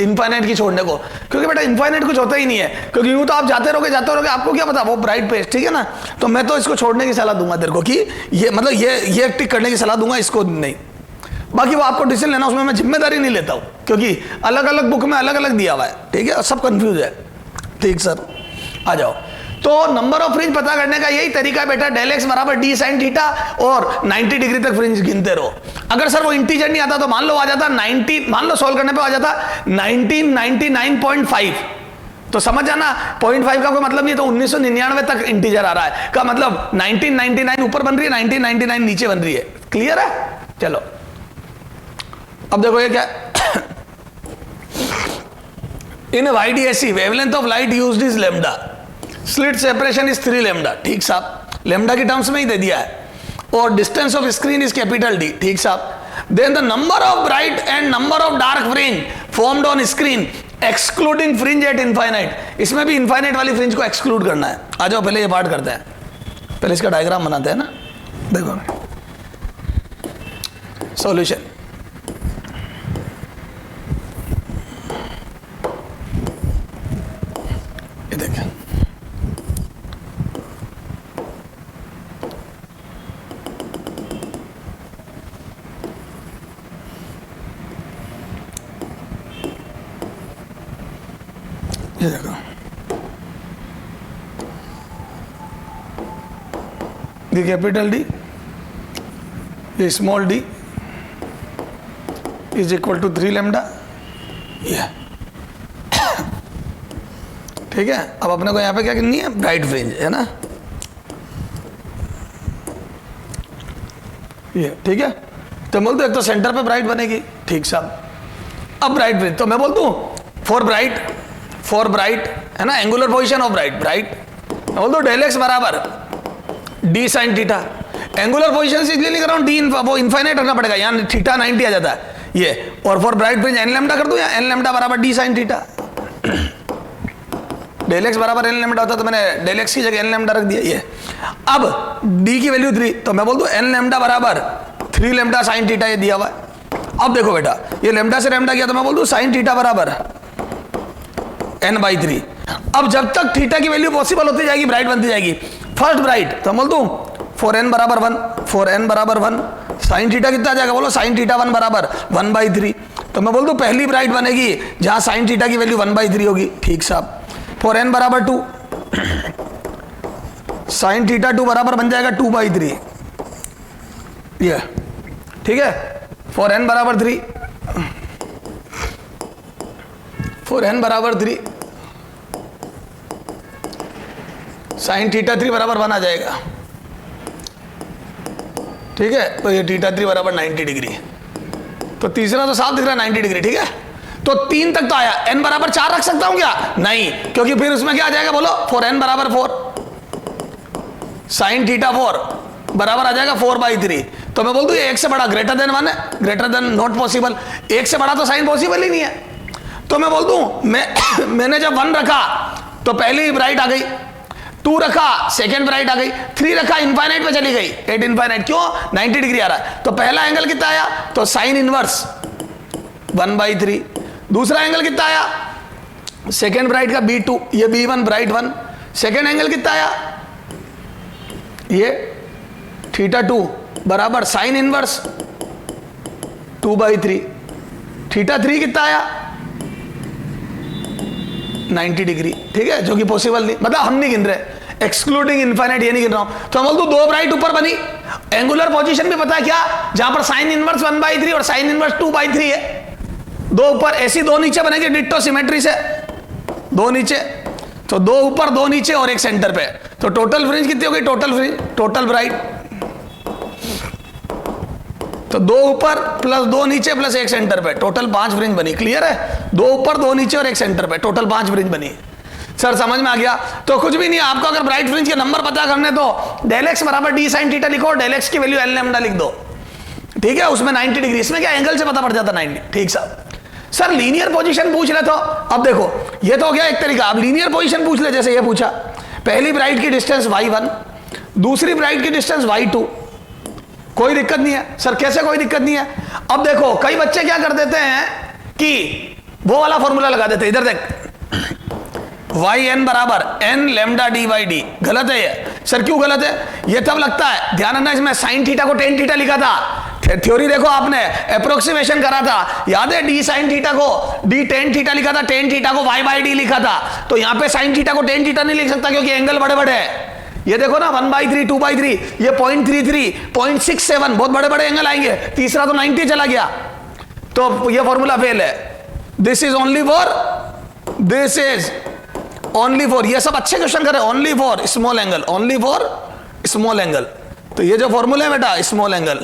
S1: इनफाइनाइट की छोड़ने को, क्योंकि बेटा इनफाइनाइट कुछ होता ही नहीं है, क्योंकि यूं तो आप जाते रहोगे, आपको क्या पता वो ब्राइट पेज, ठीक है ना, तो मैं तो इसको छोड़ने की सलाह दूंगा तेरे को कि ये मतलब ये टिक करने की सलाह दूंगा, इसको नहीं, बाकी वो आपको डिसीजन लेना, उसमें मैं जिम्मेदारी नहीं लेता हूं, क्योंकि अलग अलग बुक में अलग अलग दिया हुआ है, ठीक है, सब कंफ्यूज है। ठीक सर, आ जाओ। तो नंबर ऑफ फ्रिंज पता करने का यही तरीका है बेटा, डेल एक्स बराबर डी साइन थीटा, और 90 डिग्री तक फ्रिंज गिनते रहो। अगर सर वो इंटीजर नहीं आता तो मान लो आ जाता 90, मान लो सॉल्व करने पे आ जाता 1999.5, तो समझ जाना 0.5 का कोई मतलब नहीं, तो 1999 तक इंटीजर आ रहा है का मतलब 1999 ऊपर बन रही है, 1999 नीचे बन रही है, क्लियर है। चलो अब देखो ये क्या, इन YDAC wavelength of light used is lambda, slit separation is 3 lambda, ठीक साहब, लैम्डा की टर्म्स में ही दे दिया है, और distance of screen is capital D, ठीक साहब। Then the number of bright and number of dark fringe formed on screen excluding fringe at infinite, इसमें भी इनफाइनाइट वाली फ्रिंज को एक्सक्लूड करना है। आ जाओ पहले ये पार्ट करते हैं, पहले इसका डायग्राम बनाते हैं ना, देखो सॉल्यूशन। ये देखें, ये देखो, ये कैपिटल D, ये small d is equal to 3 lambda, ये ठीक है। अब अपने को यहाँ पे क्या करनी है, ब्राइट फ्रिंज है ना, ये ठीक है। तो बोल दो एक तो सेंटर पे ब्राइट बनेगी, ठीक साहब, अब ब्राइट फ्रिंज, तो मैं बोल दूं फॉर ब्राइट है ना, एंगुलर पोजीशन ऑफ ब्राइट मैं बोल दूं डेल एक्स बराबर D sine theta. Angular position से इसलिए नहीं कर रहा हूं, डी वो इनफाइनाइट रखना पड़ेगा, यहाँ थीटा 90 आ जाता है ये, और for bright fringe N lambda कर दूं, या एन लैम्डा बराबर D sine theta. Del x बराबर एन लैम्डा होता तो मैंने डेल एक्स की जगह एन लैम्डा रख दिया ये। अब डी की वैल्यू 3, तो मैं बोल दूं एन लैम्डा बराबर 3 लैम्डा साइन थीटा, ये दिया हुआ है। अब देखो बेटा, ये लैम्डा से लैम्डा किया तो मैं बोल दूं साइन थीटा बराबर n/3। अब जब तक थीटा की वैल्यू पॉसिबल होती जाएगी ब्राइट बनती जाएगी। फर्स्ट ब्राइट तो बोल दूं फॉर n बराबर 1 साइन थीटा कितना आ जाएगा, बोलो साइन थीटा 1 बराबर 1/3। तो मैं बोल दूं पहली ब्राइट बनेगी जहां साइन थीटा की वैल्यू 1/3 होगी, ठीक साहब। फॉर n बराबर 2 साइन थीटा 2 बराबर बन जाएगा 2/3, ये ठीक है। फॉर n बराबर 3 साइन थीटा 3 बराबर 1 आ जाएगा, ठीक है। तो ये थीटा 3 बराबर 90 डिग्री, तो तीसरा तो साफ दिख रहा है 90 डिग्री, ठीक है। तो 3 तक तो आया, n बराबर 4 रख सकता हूं क्या, नहीं, क्योंकि फिर उसमें क्या आ जाएगा बोलो, फॉर n बराबर 4 साइन थीटा 4 बराबर आ जाएगा 4/3। तो मैं बोल दूं ये 1 से बड़ा ग्रेटर देन 1 है, ग्रेटर देन नॉट पॉसिबल, 1 से बड़ा तो साइन पॉसिबल ही नहीं है। तो मैं बोल दूं मैंने जब 1 रखा तो पहली ब्राइट आ गई, 2 रखा सेकेंड ब्राइट आ गई, 3 रखा इनफाइनाइट पे चली गई, 8 इनफाइनाइट, क्यों 90 डिग्री आ रहा है। तो पहला एंगल कितना आया, तो साइन इनवर्स 1/3। दूसरा एंगल कितना आया, सेकेंड ब्राइट का B2, ये B1 ब्राइट 1। सेकेंड एंगल कितना आया, ये थीटा 2 बराबर साइन इनवर्स 2/3। थीटा 3 कितना आया 90 डिग्री, ठीक है, जो कि पॉसिबल नहीं, मतलब हम नहीं गिन रहे, एक्सक्लूडिंग इनफाइनाइट ये नहीं गिन रहा हूं। तो हम बोल दो 2 ब्राइट ऊपर बनी, एंगुलर पोजीशन भी पता है क्या, जहां पर साइन इनवर्स 1/3 और साइन इनवर्स 2/3 है। 2 ऊपर, ऐसी 2 नीचे बनेगी डिट्टो सिमेट्री से, 2 नीचे, तो 2 ऊपर 2 नीचे और 1 सेंटर पे। तो टोटल फ्रिंज कितनी हो गई, टोटल ब्राइट, तो 2 ऊपर प्लस 2 नीचे प्लस 1 सेंटर पे, टोटल 5 फ्रिंज बनी। क्लियर है, 2 ऊपर 2 नीचे और 1 सेंटर पे, टोटल 5 फ्रिंज बनी। सर समझ में आ गया। तो कुछ भी नहीं, आपको अगर ब्राइट फ्रिंज के नंबर पता करने तो डेल एक्स बराबर डी साइन थीटा लिखो, डेल एक्स की वैल्यू एल लैम्डा लिख दो, ठीक है। उसमें 90 डिग्री, इसमें क्या एंगल से पता पड़ जाता 90, ठीक साहब। सर लीनियर पोजीशन पूछ रहे तो अब देखो, ये तो हो गया एक तरीका। अब लीनियर पोजीशन पूछ ले, जैसे ये पूछा, पहली ब्राइट की डिस्टेंस y1, दूसरी ब्राइट की डिस्टेंस y2, कोई दिक्कत नहीं है। सर कैसे कोई दिक्कत नहीं है, अब देखो कई बच्चे क्या कर देते हैं कि वो वाला फॉर्मूला लगा देते हैं, इधर देख, yn बराबर n लैम्डा dy/d, गलत है ये। सर क्यों गलत है, ये तब लगता है, ध्यान रखना, इसमें साइन थीटा को टेन थीटा लिखा था, थ्योरी देखो आपने अप्रोक्सीमेशन करा था, याद है, डी साइन थीटा को डी टेन थीटा लिखा था, टेन थीटा को y/d लिखा था। तो यहां पे साइन थीटा को टेन थीटा नहीं लिख सकता क्योंकि एंगल बड़े बड़े हैं। ये देखो ना 1/3 2/3, ये 0.33 0.67, बहुत बड़े बड़े एंगल आएंगे। तीसरा तो 90 चला गया, तो ये फॉर्मूला फेल है। दिस इज ओनली फॉर ये सब अच्छे क्वेश्चन करे, only for small angle, only for small angle. तो ये जो फॉर्मूला है बेटा स्मॉल एंगल,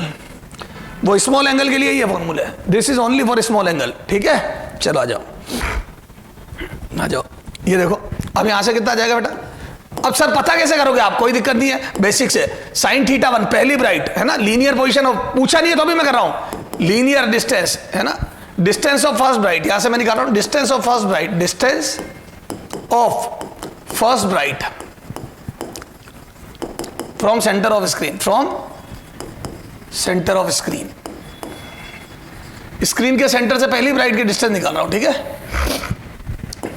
S1: वो स्मॉल एंगल के लिए ये फॉर्मूला है, this is only for small angle, ठीक है। चलो आ जाओ, ये देखो अब यहां से कितना आ जाएगा बेटा। अब सर पता कैसे करोगे आप, कोई दिक्कत नहीं है, बेसिक से। साइन थीटा 1 पहली ब्राइट है ना, लीनियर पोजीशन पूछा नहीं है तो भी मैं कर रहा हूं, लीनियर डिस्टेंस है ना, डिस्टेंस ऑफ फर्स्ट ब्राइट, यहां से मैं निकाल रहा हूं, distance of first bright, distance of first bright from centre of screen, from centre of screen, screen के सेंटर से पहली ब्राइट की डिस्टेंस निकाल रहा हूं, ठीक है।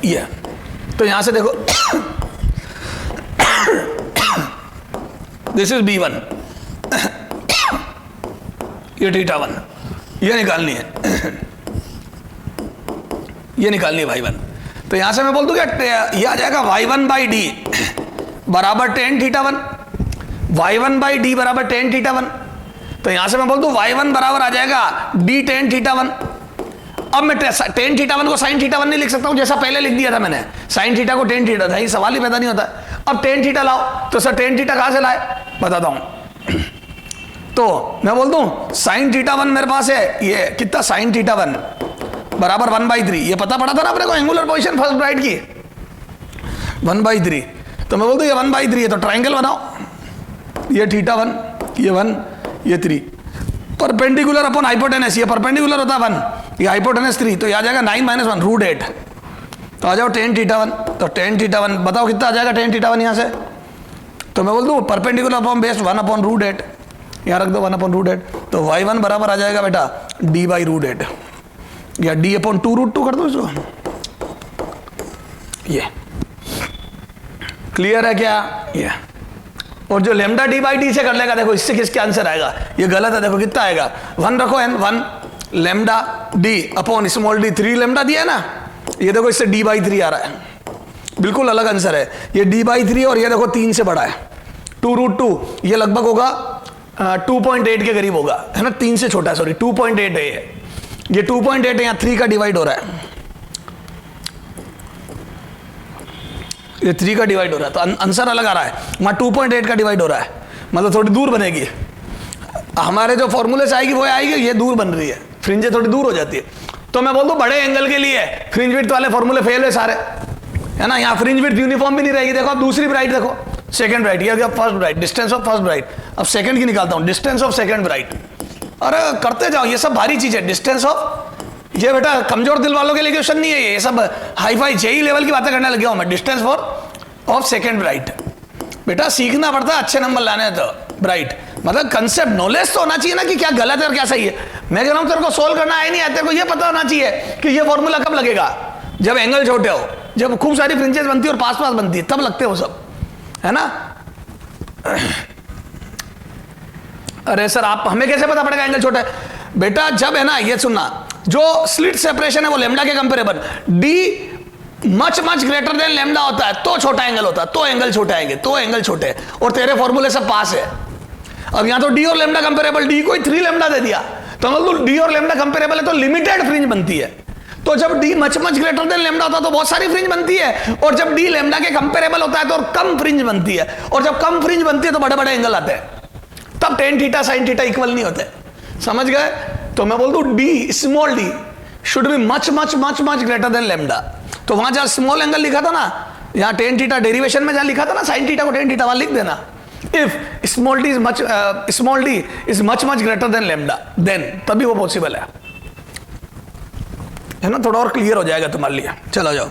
S1: ये तो यहां से देखो दिस इज B1, ये थीटा 1, ये निकालनी है, ये निकालनी है y1। तो यहां से मैं बोल दूं क्या, ये आ जाएगा y1/d बराबर tan थीटा 1, y1/d बराबर tan थीटा 1। तो यहां से मैं बोल दूं y1 बराबर आ जाएगा d tan थीटा 1। अब मैं tan थीटा 1 को sin थीटा 1 नहीं लिख सकता हूं, जैसा पहले लिख दिया था मैंने, sin थीटा को tan थीटा था, ये सवाल ही पैदा नहीं होता। अब tan थीटा लाओ, तो सर tan थीटा कहां से लाए बताता हूं। तो मैं बोल दूं sin थीटा 1 मेरे पास है, ये कितना sin थीटा 1 बराबर 1/3, ये पता पड़ा था ना अपने को एंगुलर पोजीशन फर्स्ट ब्राइट की 1/3, तो मैं बोलता हूँ ये 1/3 है, तो ट्राइंगल बनाओ, ये θ1, ये 1, ये 3, परपेंडिकुलर अपॉन हाइपोटेनस, ये परपेंडिकुलर होता है 1, ये हाइपोटेनस 3, तो ये आ जाएगा 9 - 1 √8, तो आ जाओ tan θ1, तो tan θ1 बताओ कितना आ जाएगा tan θ1 यहाँ से, तो मैं बोल दूँ परपेंडिकुलर अपॉन बेस 1/√8, यहाँ रख दो 1/√8, तो y1 बराबर आ जाएगा बेटा d/√8, या d/2√2 कर दो इसको, ये क्लियर है क्या ये। और जो लेमडा d/d से कर लेगा, देखो इससे किसके आंसर आएगा, ये गलत है, देखो कितना आएगा 1 रखो n 1 lambda d upon small d 3 lambda दिया है ना, ये देखो इससे d/3 आ रहा है, बिल्कुल अलग आंसर है, ये d/3 और ये देखो 3 से बड़ा है 2√2, ये लगभग होगा 2.8 के करीब होगा, है ना, 3 से छोटा है, सॉरी 2.8 है ये 2.8 है, यहाँ 3 का डिवाइड हो रहा है, ये 3 का डिवाइड हो रहा है, तो आंसर अलग आ रहा है, वहाँ 2.8 का डिवाइड हो रहा है, मतलब थोड़ी दूर बनेगी, हमारे जो फॉर्मूले से आएगी वो आएगी, ये दूर बन रही है, फ्रिंजे थोड़ी दूर हो जाती है, तो मैं बोल दूं बड़े एंगल के लिए फ्रिंज विड्थ वाले फॉर्मूले फेल है सारे, है ना, यहाँ फ्रिंज विड्थ यूनिफॉर्म भी नहीं रहेगी, देखो अब दूसरी ब्राइट देखो, सेकंड ब्राइट, ये first bright, distance of first bright, अब सेकंड की निकालता हूँ, डिस्टेंस ऑफ सेकंड ब्राइट, अरे करते जाओ, ये सब भारी चीज है, डिस्टेंस ऑफ, ये बेटा कमजोर दिल वालों के लिए क्वेश्चन नहीं है, ये सब हाई फाई जेई लेवल की बातें करने लग गया हूं मैं, डिस्टेंस ऑफ सेकंड ब्राइट, बेटा सीखना पड़ता है अच्छे नंबर लाने तो ब्राइट, मतलब कंसेप्ट नॉलेज तो होना चाहिए ना कि क्या गलत है और क्या सही है, मैं कह रहा हूं तेरे को सोल्व करना है नहीं आता, तेरे को ये पता होना चाहिए कि ये फॉर्मूला कब लगेगा, जब एंगल छोटे हो, जब खूब सारी फ्रिंजेस बनती है और पास पास बनती है तब लगते हो सब, है ना। अरे सर आप हमें कैसे पता पड़ेगा एंगल छोटा है, बेटा जब है ना, ये सुनना, जो स्लिट सेपरेशन है वो लेमडा के comparable D much greater than lambda होता है तो छोटा एंगल होता है, तो एंगल छोटे आएंगे, तो एंगल छोटे, और तेरे फॉर्मूले से पास है। अब यहां तो डी और लेमडा कंपेरेबल, डी को 3 लेमडा दे दिया, तो मतलब डी और लेमडा कंपेरेबल है तो लिमिटेड फ्रिंज बनती है, तो जब D much greater than lambda होता है तो बहुत सारी फ्रिंज बनती है, और जब डी लेमडा के कंपेरेबल होता है तो कम फ्रिंज बनती है, और जब कम फ्रिंज बनती है तो बड़े बड़े एंगल आते हैं, तब tan theta sin theta equal नहीं होते, समझ गए। तो मैं बोल दूं D small D should be much greater than lambda, तो वहां जहां स्मॉल एंगल लिखा था ना, यहाँ tan थीटा डेरिवेशन में जहां लिखा था ना sin थीटा को tan थीटा वहां लिख देना, if small D is much greater than lambda, then तभी वो पॉसिबल है ना, थोड़ा और क्लियर हो जाएगा तुम्हारे लिए। चलो जाओ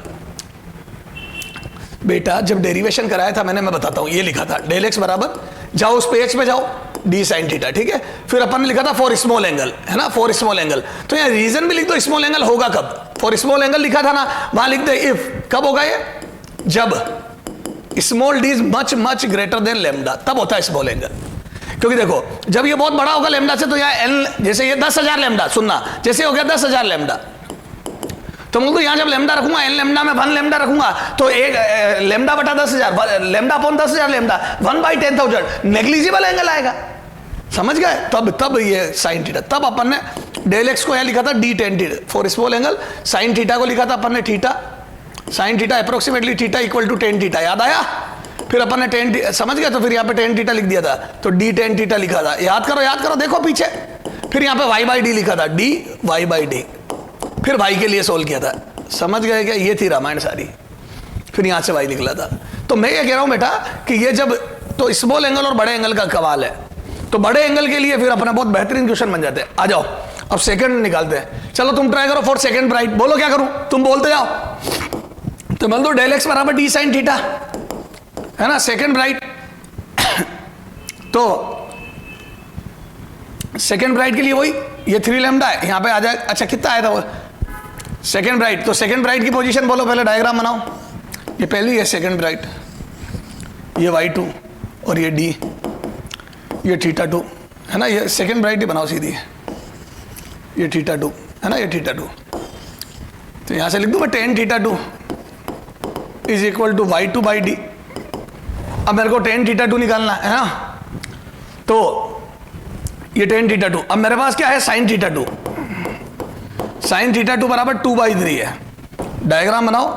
S1: बेटा, जब डेरिवेशन कराया था मैंने, मैं बताता हूं, ये लिखा था डेल एक्स बराबर, जाओ उस पेज पे जाओ, डी साइन थीटा, ठीक है, फिर अपन ने लिखा था फॉर स्मॉल एंगल, है ना, फॉर स्मॉल एंगल, तो यहाँ रीजन भी लिख दो स्मॉल एंगल होगा कब, फॉर स्मॉल एंगल लिखा था ना, वहां लिख दे इफ, कब होगा ये, जब small D is much greater than lambda, तब होता है स्मॉल एंगल, क्योंकि देखो जब ये बहुत बड़ा होगा लेमडा से, तो यहाँ एन, जैसे ये 10,000 लेमडा, सुनना, जैसे हो गया 10,000 लेमडा, तो मुझे यहां जब लेमडा रखूंगा, एन लेमडा में 1 लेमडा रखूंगा, तो एक लेमडा बटा 10,000, lambda upon 10,000 lambda, 1/10,000 negligible angle आएगा, समझ गए। तब ये साइन थीटा, तब अपन ने डेल एक्स को यहां लिखा था D tan theta for small angle, sine theta को लिखा था अपन ने theta, sine theta approximately theta equal to tan theta, याद आया, फिर अपन ने tan, समझ गए, तो फिर यहाँ पे tan थीटा लिख दिया था, तो डी tan थीटा लिखा था, याद करो देखो पीछे, फिर यहाँ पे y/d लिखा था, डी y/d, फिर भाई के लिए सोल्व किया था, समझ गए क्या, ये थी रामायण सारी, फिर यहां से भाई निकला था। तो मैं ये कह रहा हूं बेटा कि ये जब, तो स्मॉल एंगल और बड़े एंगल का कमाल है, तो बड़े एंगल के लिए फिर अपना बहुत बेहतरीन क्वेश्चन बन जाते हैं। आ जाओ अब सेकंड निकालते हैं, चलो तुम ट्राई करो फॉर सेकंड ब्राइट, बोलो क्या करूं, तुम बोलते जाओ, तो मान दो डेल एक्स बराबर डी साइन थीटा, है ना, सेकंड ब्राइट, तो सेकंड ब्राइट के लिए वही, ये 3 लेमडा है, यहां पे आ जाए, अच्छा कितना आया था वो सेकेंड ब्राइट, तो सेकेंड ब्राइट की पोजीशन बोलो, पहले डायग्राम बनाओ, ये पहली है सेकेंड ब्राइट, ये y2 और ये d, ये θ2, है ना, ये सेकेंड ब्राइट ही बनाओ सीधी, ये θ2, है ना, ये θ2, तो यहां से लिख दूं मैं tan θ2 is equal to y2/d, अब मेरे को tan θ2 निकालना है ना, तो ये tan θ2, अब मेरे पास क्या है sin θ2, साइन θ2 बराबर 2/3 है, डायग्राम बनाओ,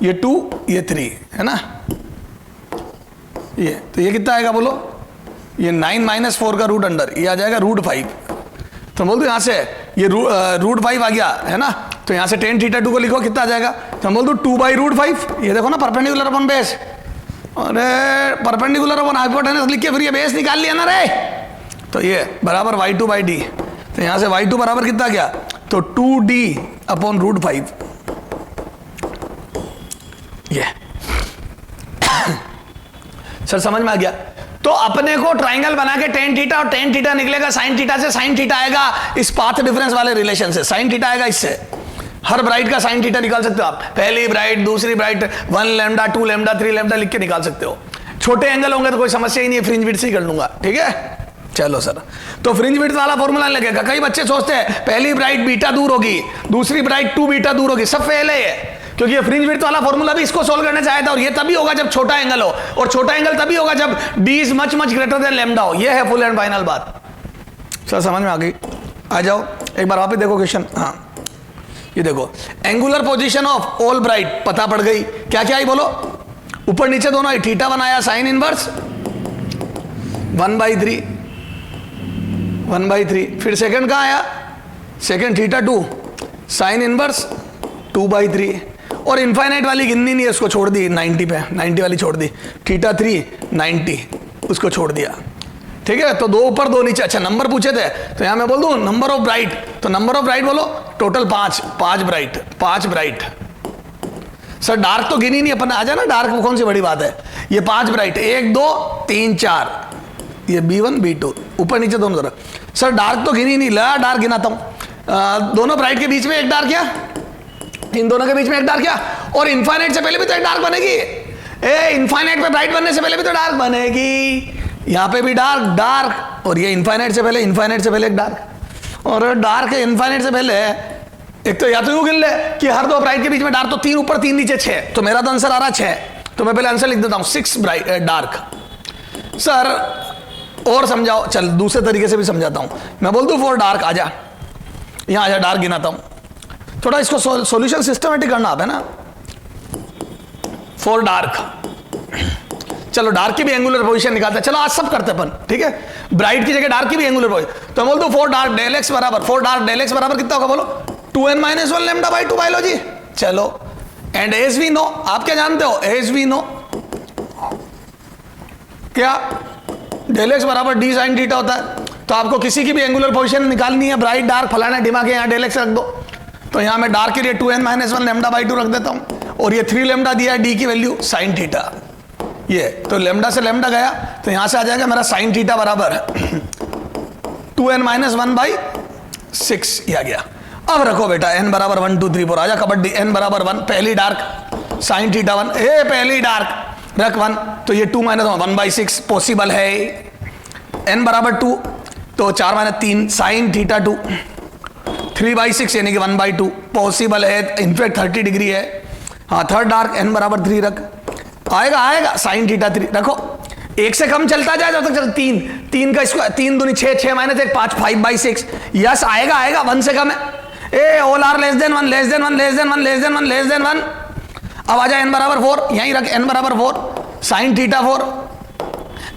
S1: ये 2 ये 3, है ना, ये तो ये कितना आएगा बोलो, ये 9 - 4 का रूट अंडर, ये आ जाएगा √5, तो बोल दो यहां से ये रूट 5 आ गया है ना, तो यहाँ से टेन थीटा 2 को लिखो, कितना आ जाएगा, तो हम बोल दो 2/√5। ये देखो ना परपेंडिकुलर अपॉन बेस, अरे परपेंडिकुलर अपॉन हाइपोटेनस लिख के फिर ये बेस निकाल लिया ना रे, तो ये बराबर y2/d। तो यहाँ से y2 बराबर कितना गया, तो 2d/√5। ये सर समझ में आ गया। तो अपने को ट्राइंगल बना के टेन थीटा और टेन थीटा निकलेगा साइन थीटा से, साइन थीटा आएगा इस पाथ डिफरेंस वाले रिलेशन से, साइन थीटा आएगा इससे। हर ब्राइट का साइन थीटा निकाल सकते हो आप, पहली ब्राइट, दूसरी ब्राइट, 1 लैम्डा, 2 लैम्डा, 3 लैम्डा लिख के निकाल सकते हो। छोटे एंगल होंगे तो कोई समस्या ही नहीं है, फ्रिंज विड्थ से ही कर लूंगा, ठीक है। चलो सर, तो फ्रिंज विड्थ वाला फॉर्मूला लगेगा। कई बच्चे सोचते हैं पहली ब्राइट बीटा दूर होगी, दूसरी ब्राइट 2 बीटा दूर होगी, सब फेल है ये, क्योंकि ये फ्रिंज विड्थ वाला फॉर्मूला भी इसको सोल्व करने से आया था, और ये तभी होगा जब छोटा एंगल हो, और छोटा एंगल तभी होगा जब d is much much greater then lambda हो। ये है फुल एंड फाइनल बात। सर समझ में आ गई? आ जाओ एक बार वापस देखो क्वेश्चन। हाँ ये देखो, angular position of all bright पता पड़ गई, क्या क्या आई बोलो, ऊपर नीचे दोनों आई, थीटा बनाया साइन इनवर्स 1/3, फिर सेकंड कहाँ आया, सेकंड थीटा 2 साइन इनवर्स 2/3, और इनफाइनाइट वाली गिननी नहीं है, उसको छोड़ दी 90 पे, 90 वाली छोड़ दी, थीटा 3 90 उसको छोड़ दिया, ठीक है। तो 2 ऊपर 2 नीचे। अच्छा नंबर पूछे थे, तो यहां मैं बोल दूं नंबर ऑफ ब्राइट, तो नंबर ऑफ ब्राइट बोलो टोटल 5 ब्राइट। सर डार्क तो गिनी नहीं अपन, आ जाए ना, डार्क कौन सी बड़ी बात है, ये 5 ब्राइट, 1 2 3 4, ये B1 B2 ऊपर नीचे दोनों तरफ। सर डार्क तो गिनी नहीं, ला डार्क गिनाता हूं, दोनों ब्राइट के बीच में एक डार्क, क्या इन दोनों के बीच में एक डार्क, क्या, और इनफाइनाइट से पहले भी तो एक डार्क बनेगी, इनफाइनाइट पे ब्राइट बनने से पहले भी तो डार्क बनेगी, यहां पे भी डार्क, और ये इनफाइनाइट से पहले एक डार्क, और डार्क इनफाइनाइट से पहले एक तो या तो यूं गिन ले कि हर 2 ब्राइट के बीच में डार्क, तो 3 ऊपर 3 नीचे 6, तो मेरा तो आंसर आ रहा 6, तो मैं पहले आंसर लिख देता हूं 6 ब्राइट डार्क। सर और समझाओ, चल दूसरे तरीके से भी समझाता हूं, मैं बोल दूं 4 डार्क, आजा यहां, आजा डार्क गिनाता हूं, थोड़ा इसको सॉल्यूशन सिस्टमेटिक करना आता है ना। 4 डार्क, चलो डार्क की भी एंगुलर पोजीशन निकालते हैं, चलो आज सब करते हैं अपन, ठीक है, ब्राइट की जगह डार्क की भी एंगुलर पोजीशन, तो बोल दो 4 डार्क डेल एक्स बराबर, 4 डार्क डेल एक्स बराबर कितना होगा बोलो, 2n-1 λ/2 बायोलॉजी। चलो एंड एज वी नो, आप क्या जानते हो, एज वी नो क्या डेल एक्स बराबर d sin थीटा होता है, तो आपको किसी की भी एंगुलर पोजीशन निकालनी है, ब्राइट डार्क फलाना दिमाग है, यहाँ डेल एक्स रख दो, तो यहां मैं डार्क के लिए 2n-1 λ/2 रख देता हूं, और ये 3 लैम्डा दिया है, d की वैल्यू साइन थीटा, ये तो लैम्डा से लैम्डा गया, तो यहां से आ जाएगा मेरा साइन थीटा बराबर 2n-1/6, ये आ गया। अब रखो बेटा n बराबर 1 2 3 4, आजा कबड्डी, n बराबर 1, पहली डार्क साइन थीटा 1, पहली डार्क रख 1, तो ये 2-1/6 पॉसिबल है, n बराबर 2, तो 4-3 साइन थीटा 2, 3/6 यानी कि 1/2 पॉसिबल है, इनफैक्ट 30 डिग्री है। हाँ थर्ड डार्क n बराबर 3 रख, आएगा साइन थीटा 3 रखो, 1 से कम चलता जाए जब तक चल, 3 का स्क्वायर 3 दूनी 6, 6 - 1 5, 5/6, यस आएगा 1 से कम है, ऑल आर लेस देन 1। अब आ जाए n बराबर 4, यहीं रख n बराबर 4 साइन थीटा 4,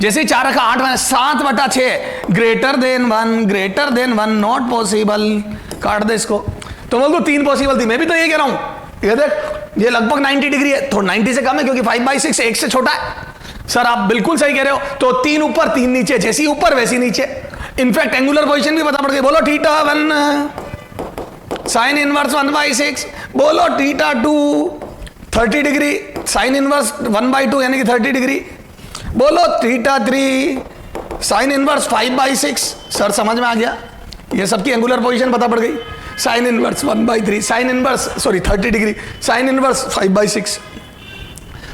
S1: जैसे ही 4 रखा 8 - 7/6 ग्रेटर देन 1 नॉट पॉसिबल, काट दे इसको, तो बोल दो 3 पॉसिबल थी, मैं भी तो ये कह रहा हूं, ये देख ये लगभग 90 डिग्री है, तो 90 से कम है क्योंकि 5/6 1 से छोटा है। सर आप बिल्कुल सही कह रहे हो, तो 3 ऊपर 3 नीचे, जैसी ऊपर वैसी नीचे, इनफैक्ट एंगुलर पोजीशन भी पता पड़ गई, बोलो थीटा 1 साइन इनवर्स 1/6, बोलो थीटा 2 30 डिग्री साइन इनवर्स 1/2 यानी कि 30 डिग्री, बोलो थीटा 3 साइन इनवर्स 5/6। सर समझ में आ गया, ये सबकी एंगुलर पोजीशन पता पड़ गई, sine inverse 1/3, sine inverse 30 degree, sine inverse 5/6।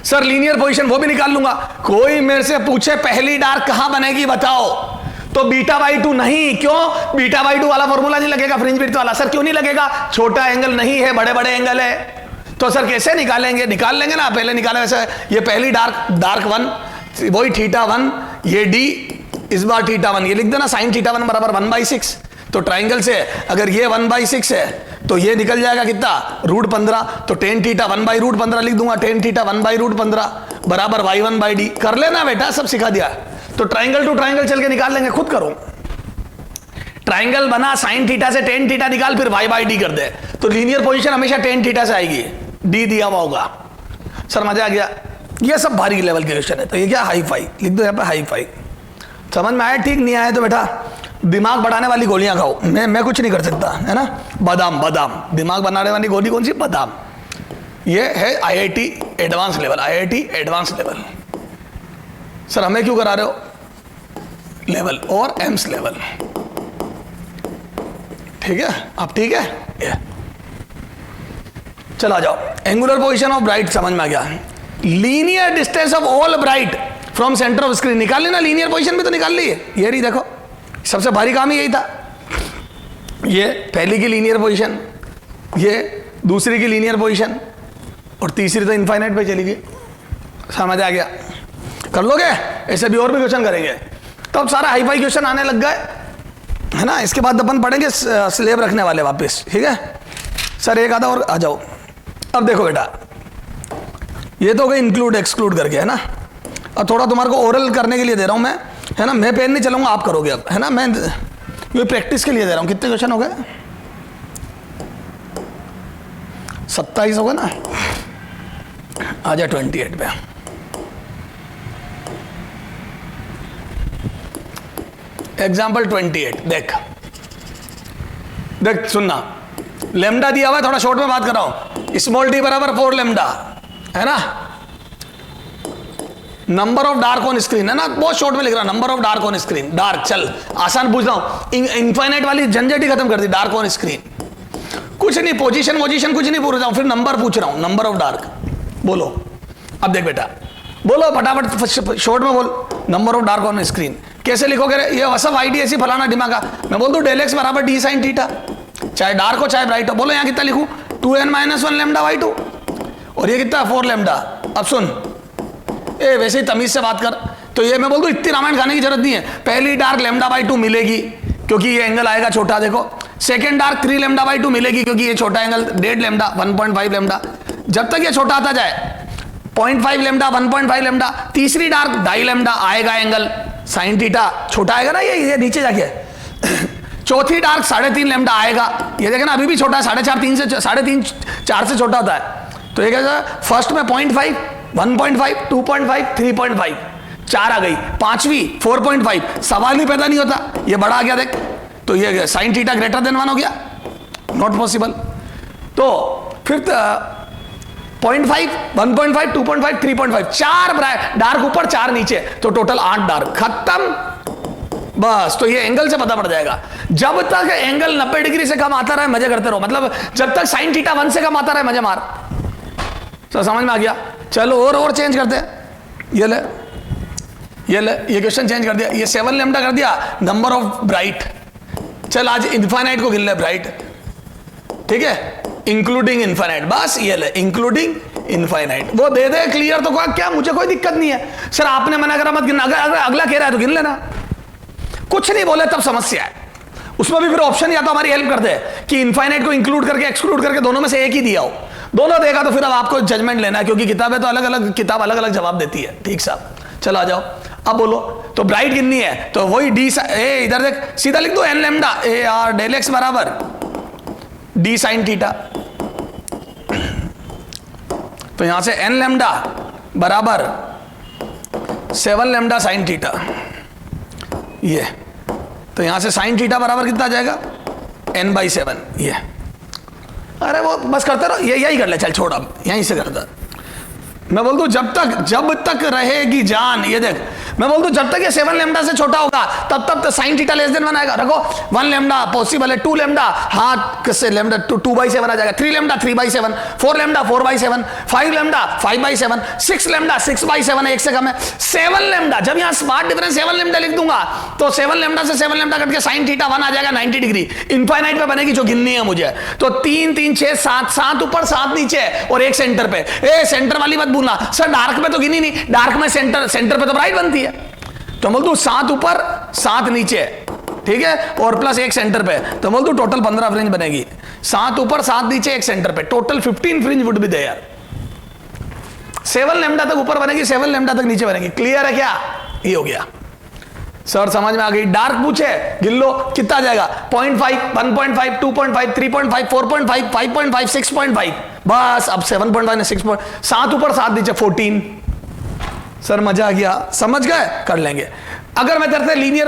S1: Sir linear position वो भी निकाल लूंगा, कोई मेरे से पूछे पहली डार्क कहां बनेगी बताओ, तो β/2 नहीं, क्यों, β/2 वाला फॉर्मूला नहीं लगेगा फ्रिंज विड्थ वाला। सर क्यों नहीं लगेगा, छोटा एंगल नहीं है, बड़े बड़े एंगल है, तो सर कैसे निकालेंगे, निकाल लेंगे ना, पहले निकाले वैसे, ये पहली डार्क 1 वही थीटा 1, ये d इस बार थीटा 1, ये लिख देना साइन थीटा 1 बराबर 1/6, तो ट्राइंगल से अगर ये 1/6 है तो ये निकल जाएगा कितना, √15, तो टेन थीटा 1/√15 लिख दूंगा, टेन थीटा 1/√15 बराबर y1/d, कर लेना बेटा, सब सिखा दिया, तो ट्राइंगल टू ट्राइंगल चल के निकाल लेंगे, खुद करो। ट्राइंगल बना, साइन थीटा से टेन थीटा निकाल, फिर वाई बाई डी कर दे, तो लीनियर पोजीशन हमेशा टेन थीटा से आएगी, डी दिया हुआ होगा। सर मजा आ गया? ये सब भारी लेवल के क्वेश्चन है। तो ये क्या, हाई फाई लिख दो यहाँ पे, हाई फाई। समझ में आया? ठीक नहीं आया तो बेटा दिमाग बढ़ाने वाली गोलियां खाओ, मैं कुछ नहीं कर सकता, है ना। बादाम, बादाम दिमाग बनाने वाली गोली कौन सी? बादाम। ये है IIT advance level, IIT advance level. Sir हमें क्यों करा रहे हो लेवल और एम्स लेवल? ठीक है, अब ठीक है। ये चला जाओ, एंगुलर पोजीशन ऑफ ब्राइट समझ में आ गया। Linear distance of all bright from centre of screen निकाल लेना, लीनियर पोजीशन भी तो निकाल ली है। ये रही, देखो सबसे भारी काम ही यही था। ये पहली की लीनियर पोजीशन, ये दूसरी की लीनियर पोजीशन, और तीसरी तो इनफाइनाइट पे चली गई। समझ आ गया? कर लोगे? ऐसे भी और भी क्वेश्चन करेंगे। तो अब सारा हाई फाई क्वेश्चन आने लग गए, है ना। इसके बाद अपन पढ़ेंगे स्लेब रखने वाले वापस, ठीक है। सर एक आधा और आ जाओ। अब देखो बेटा, ये तो हो गई इंक्लूड एक्सक्लूड करके, है ना। अब थोड़ा तुम्हारे को ओरल करने के लिए दे रहा हूं मैं, है ना। मैं पेन नहीं चलाऊंगा, आप करोगे अब, है ना। मैं ये प्रैक्टिस के लिए दे रहा हूं। कितने क्वेश्चन हो गए? 27 होगा ना। आ जा 28 पे। एग्जाम्पल 28 देख, देख सुनना। लेमडा दिया हुआ है, थोड़ा शॉर्ट में बात कर रहा हूं। स्मॉल डी बराबर 4 लेमडा, है ना। Number of dark on screen, है ना। बहुत शॉर्ट में लिख रहा हूं, number of dark on screen. Dark, चल आसान पूछ रहा हूं। इनफाइनाइट वाली झंझट ही खत्म कर दी। डार्क ऑन स्क्रीन कुछ नहीं, पोजीशन कुछ नहीं पूछ रहा हूं, फिर नंबर पूछ रहा हूं, नंबर ऑफ डार्क। बोलो अब देख बेटा, बोलो फटाफट शॉर्ट में बोल। Number of dark on screen कैसे लिखोगे? ये सब आईडीएसी फलाना दिमाग का। मैं बोल दूं डेल एक्स बराबर डी साइन थीटा, चाहे डार्क हो चाहे ब्राइट हो। बोलो यहाँ कितना लिखूं? 2n-1 लेमडा बाई 2, और ये कितना? 4 लेमडा। अब सुन, ए वैसे ही तमीज से बात कर। तो ये मैं बोल दूं इतनी रामायण खाने की जरूरत नहीं है। पहली डार्क लेमडा बाई 2 मिलेगी क्योंकि ये एंगल आएगा छोटा, देखो। सेकेंड डार्क 3 लेमडा बाई 2 मिलेगी क्योंकि ये छोटा एंगल 1.5 लेमडा, 1.5 लेमडा। जब तक ये छोटा आता जाए 0.5 लेमडा, 1.5 लेमडा। तीसरी डार्क 2.5 लेमडा आएगा एंगल साइन थीटा, छोटा आएगा ना ये नीचे जाके। चौथी डार्क 3.5 लेमडा आएगा, ये देखे ना अभी भी छोटा है। 4.5 3 से 3.5 4 से छोटा होता है। तो ये क्या, फर्स्ट में 0.5, 1.5, 2.5, 3.5, 4 आ गई। पांचवी 4.5, सवाल ही पैदा नहीं होता, ये बड़ा आ गया देख। तो ये साइन थीटा ग्रेटर देन 1 हो गया, नॉट पॉसिबल। तो फिफ्थ 0.5, 1.5, 2.5, 3.5, 4 डार्क ऊपर 4 नीचे, तो टोटल 8 डार्क। खत्म बस। तो ये एंगल से पता पड़ जाएगा। जब तक एंगल 90 डिग्री से कम आता रहे मजे करते रहो, मतलब जब तक साइन थीटा 1 से कम आता रहे मजे मार। तो समझ में आ गया? चलो और चेंज करते हैं। ये ले ये क्वेश्चन चेंज कर दिया। ये 7 लेमडा कर दिया, नंबर ऑफ ब्राइट। चल आज इनफाइनाइट को गिन ले ब्राइट, ठीक है, इंक्लूडिंग इनफाइनाइट। बस ये ले इंक्लूडिंग इनफाइनाइट, वो दे दे क्लियर। तो क्या मुझे कोई दिक्कत नहीं है। सर आपने मना करा मत गिनना, अगर अगला कह रहा है तो गिन लेना। कुछ नहीं बोले तब समस्या है। उसमें भी फिर ऑप्शन या तो हमारी हेल्प कर दे कि इनफाइनाइट को इंक्लूड करके एक्सक्लूड करके दोनों में से एक ही दिया हो। दोनों देगा तो फिर अब आपको जजमेंट लेना है, क्योंकि किताबें तो अलग अलग, किताब अलग अलग जवाब देती है। ठीक साहब, चलो आ जाओ। अब बोलो, तो ब्राइट गिननी है तो वही डी ए, इधर देख सीधा लिख दो एन लेमडा ए आर डेल एक्स बराबर डी साइन थीटा। तो यहां से एन लेमडा बराबर 7 लेमडा साइन थीटा। ये तो यहां से साइन थीटा बराबर कितना आ जाएगा? n/7। ये अरे वो बस करते रहो, ये यही कर ले। चल छोड़, अब यहीं से करता। मैं बोल दूं जब तक रहेगी जान, ये देख मैं बोल दूं जब तक ये 7 लेमडा से छोटा होगा तब तक साइन थीटा लेस देन 1 आएगा। रखो 1 लेमडा पॉसिबल है, 2 लेमडा हाँ किससे लेमडा 2/7 आ जाएगा, 3 लेमडा 3/7, 4 लेमडा 4/7, 5 लेमडा 5/7, 6 लेमडा 6/7 है, एक से कम है। 7 लेमडा, जब यहाँ स्मार्ट डिफरेंस 7 लेमडा लिख दूंगा तो 7 लेमडा से 7 लेमडा कट के साइन थीटा 1 आ जाएगा 90 डिग्री। इनफाइनाइट पे बनेगी जो गिननी है मुझे। तो 3 3 6 7, 7 ऊपर 7 नीचे और एक सेंटर पे। ए सेंटर वाली मत भूलना सर, डार्क में तो गिनी नहीं, डार्क में सेंटर पे तो ब्राइट बनती है। तो बोल दू 7 ऊपर 7 नीचे, ठीक है, और प्लस एक सेंटर पे। तो बोल दू टोटल 15 फ्रिंज बनेगी। 7 ऊपर 7 नीचे एक सेंटर पे, total 15 fringe would be there. 7 lambda तक ऊपर बनेगी, 7 लेमडा तक नीचे बनेगी। क्लियर है क्या? ये हो गया। सर समझ में आ गई। डार्क पूछे गिन लो कितना जाएगा, 0.5, 1.5, 2.5, 3.5, 4.5, 5.5, 6.5, बस अब 7.5 6. 7 ऊपर 7 नीचे 14। सर मजा आ गया, समझ गए, कर लेंगे। अगर मैं तेरे से लीनियर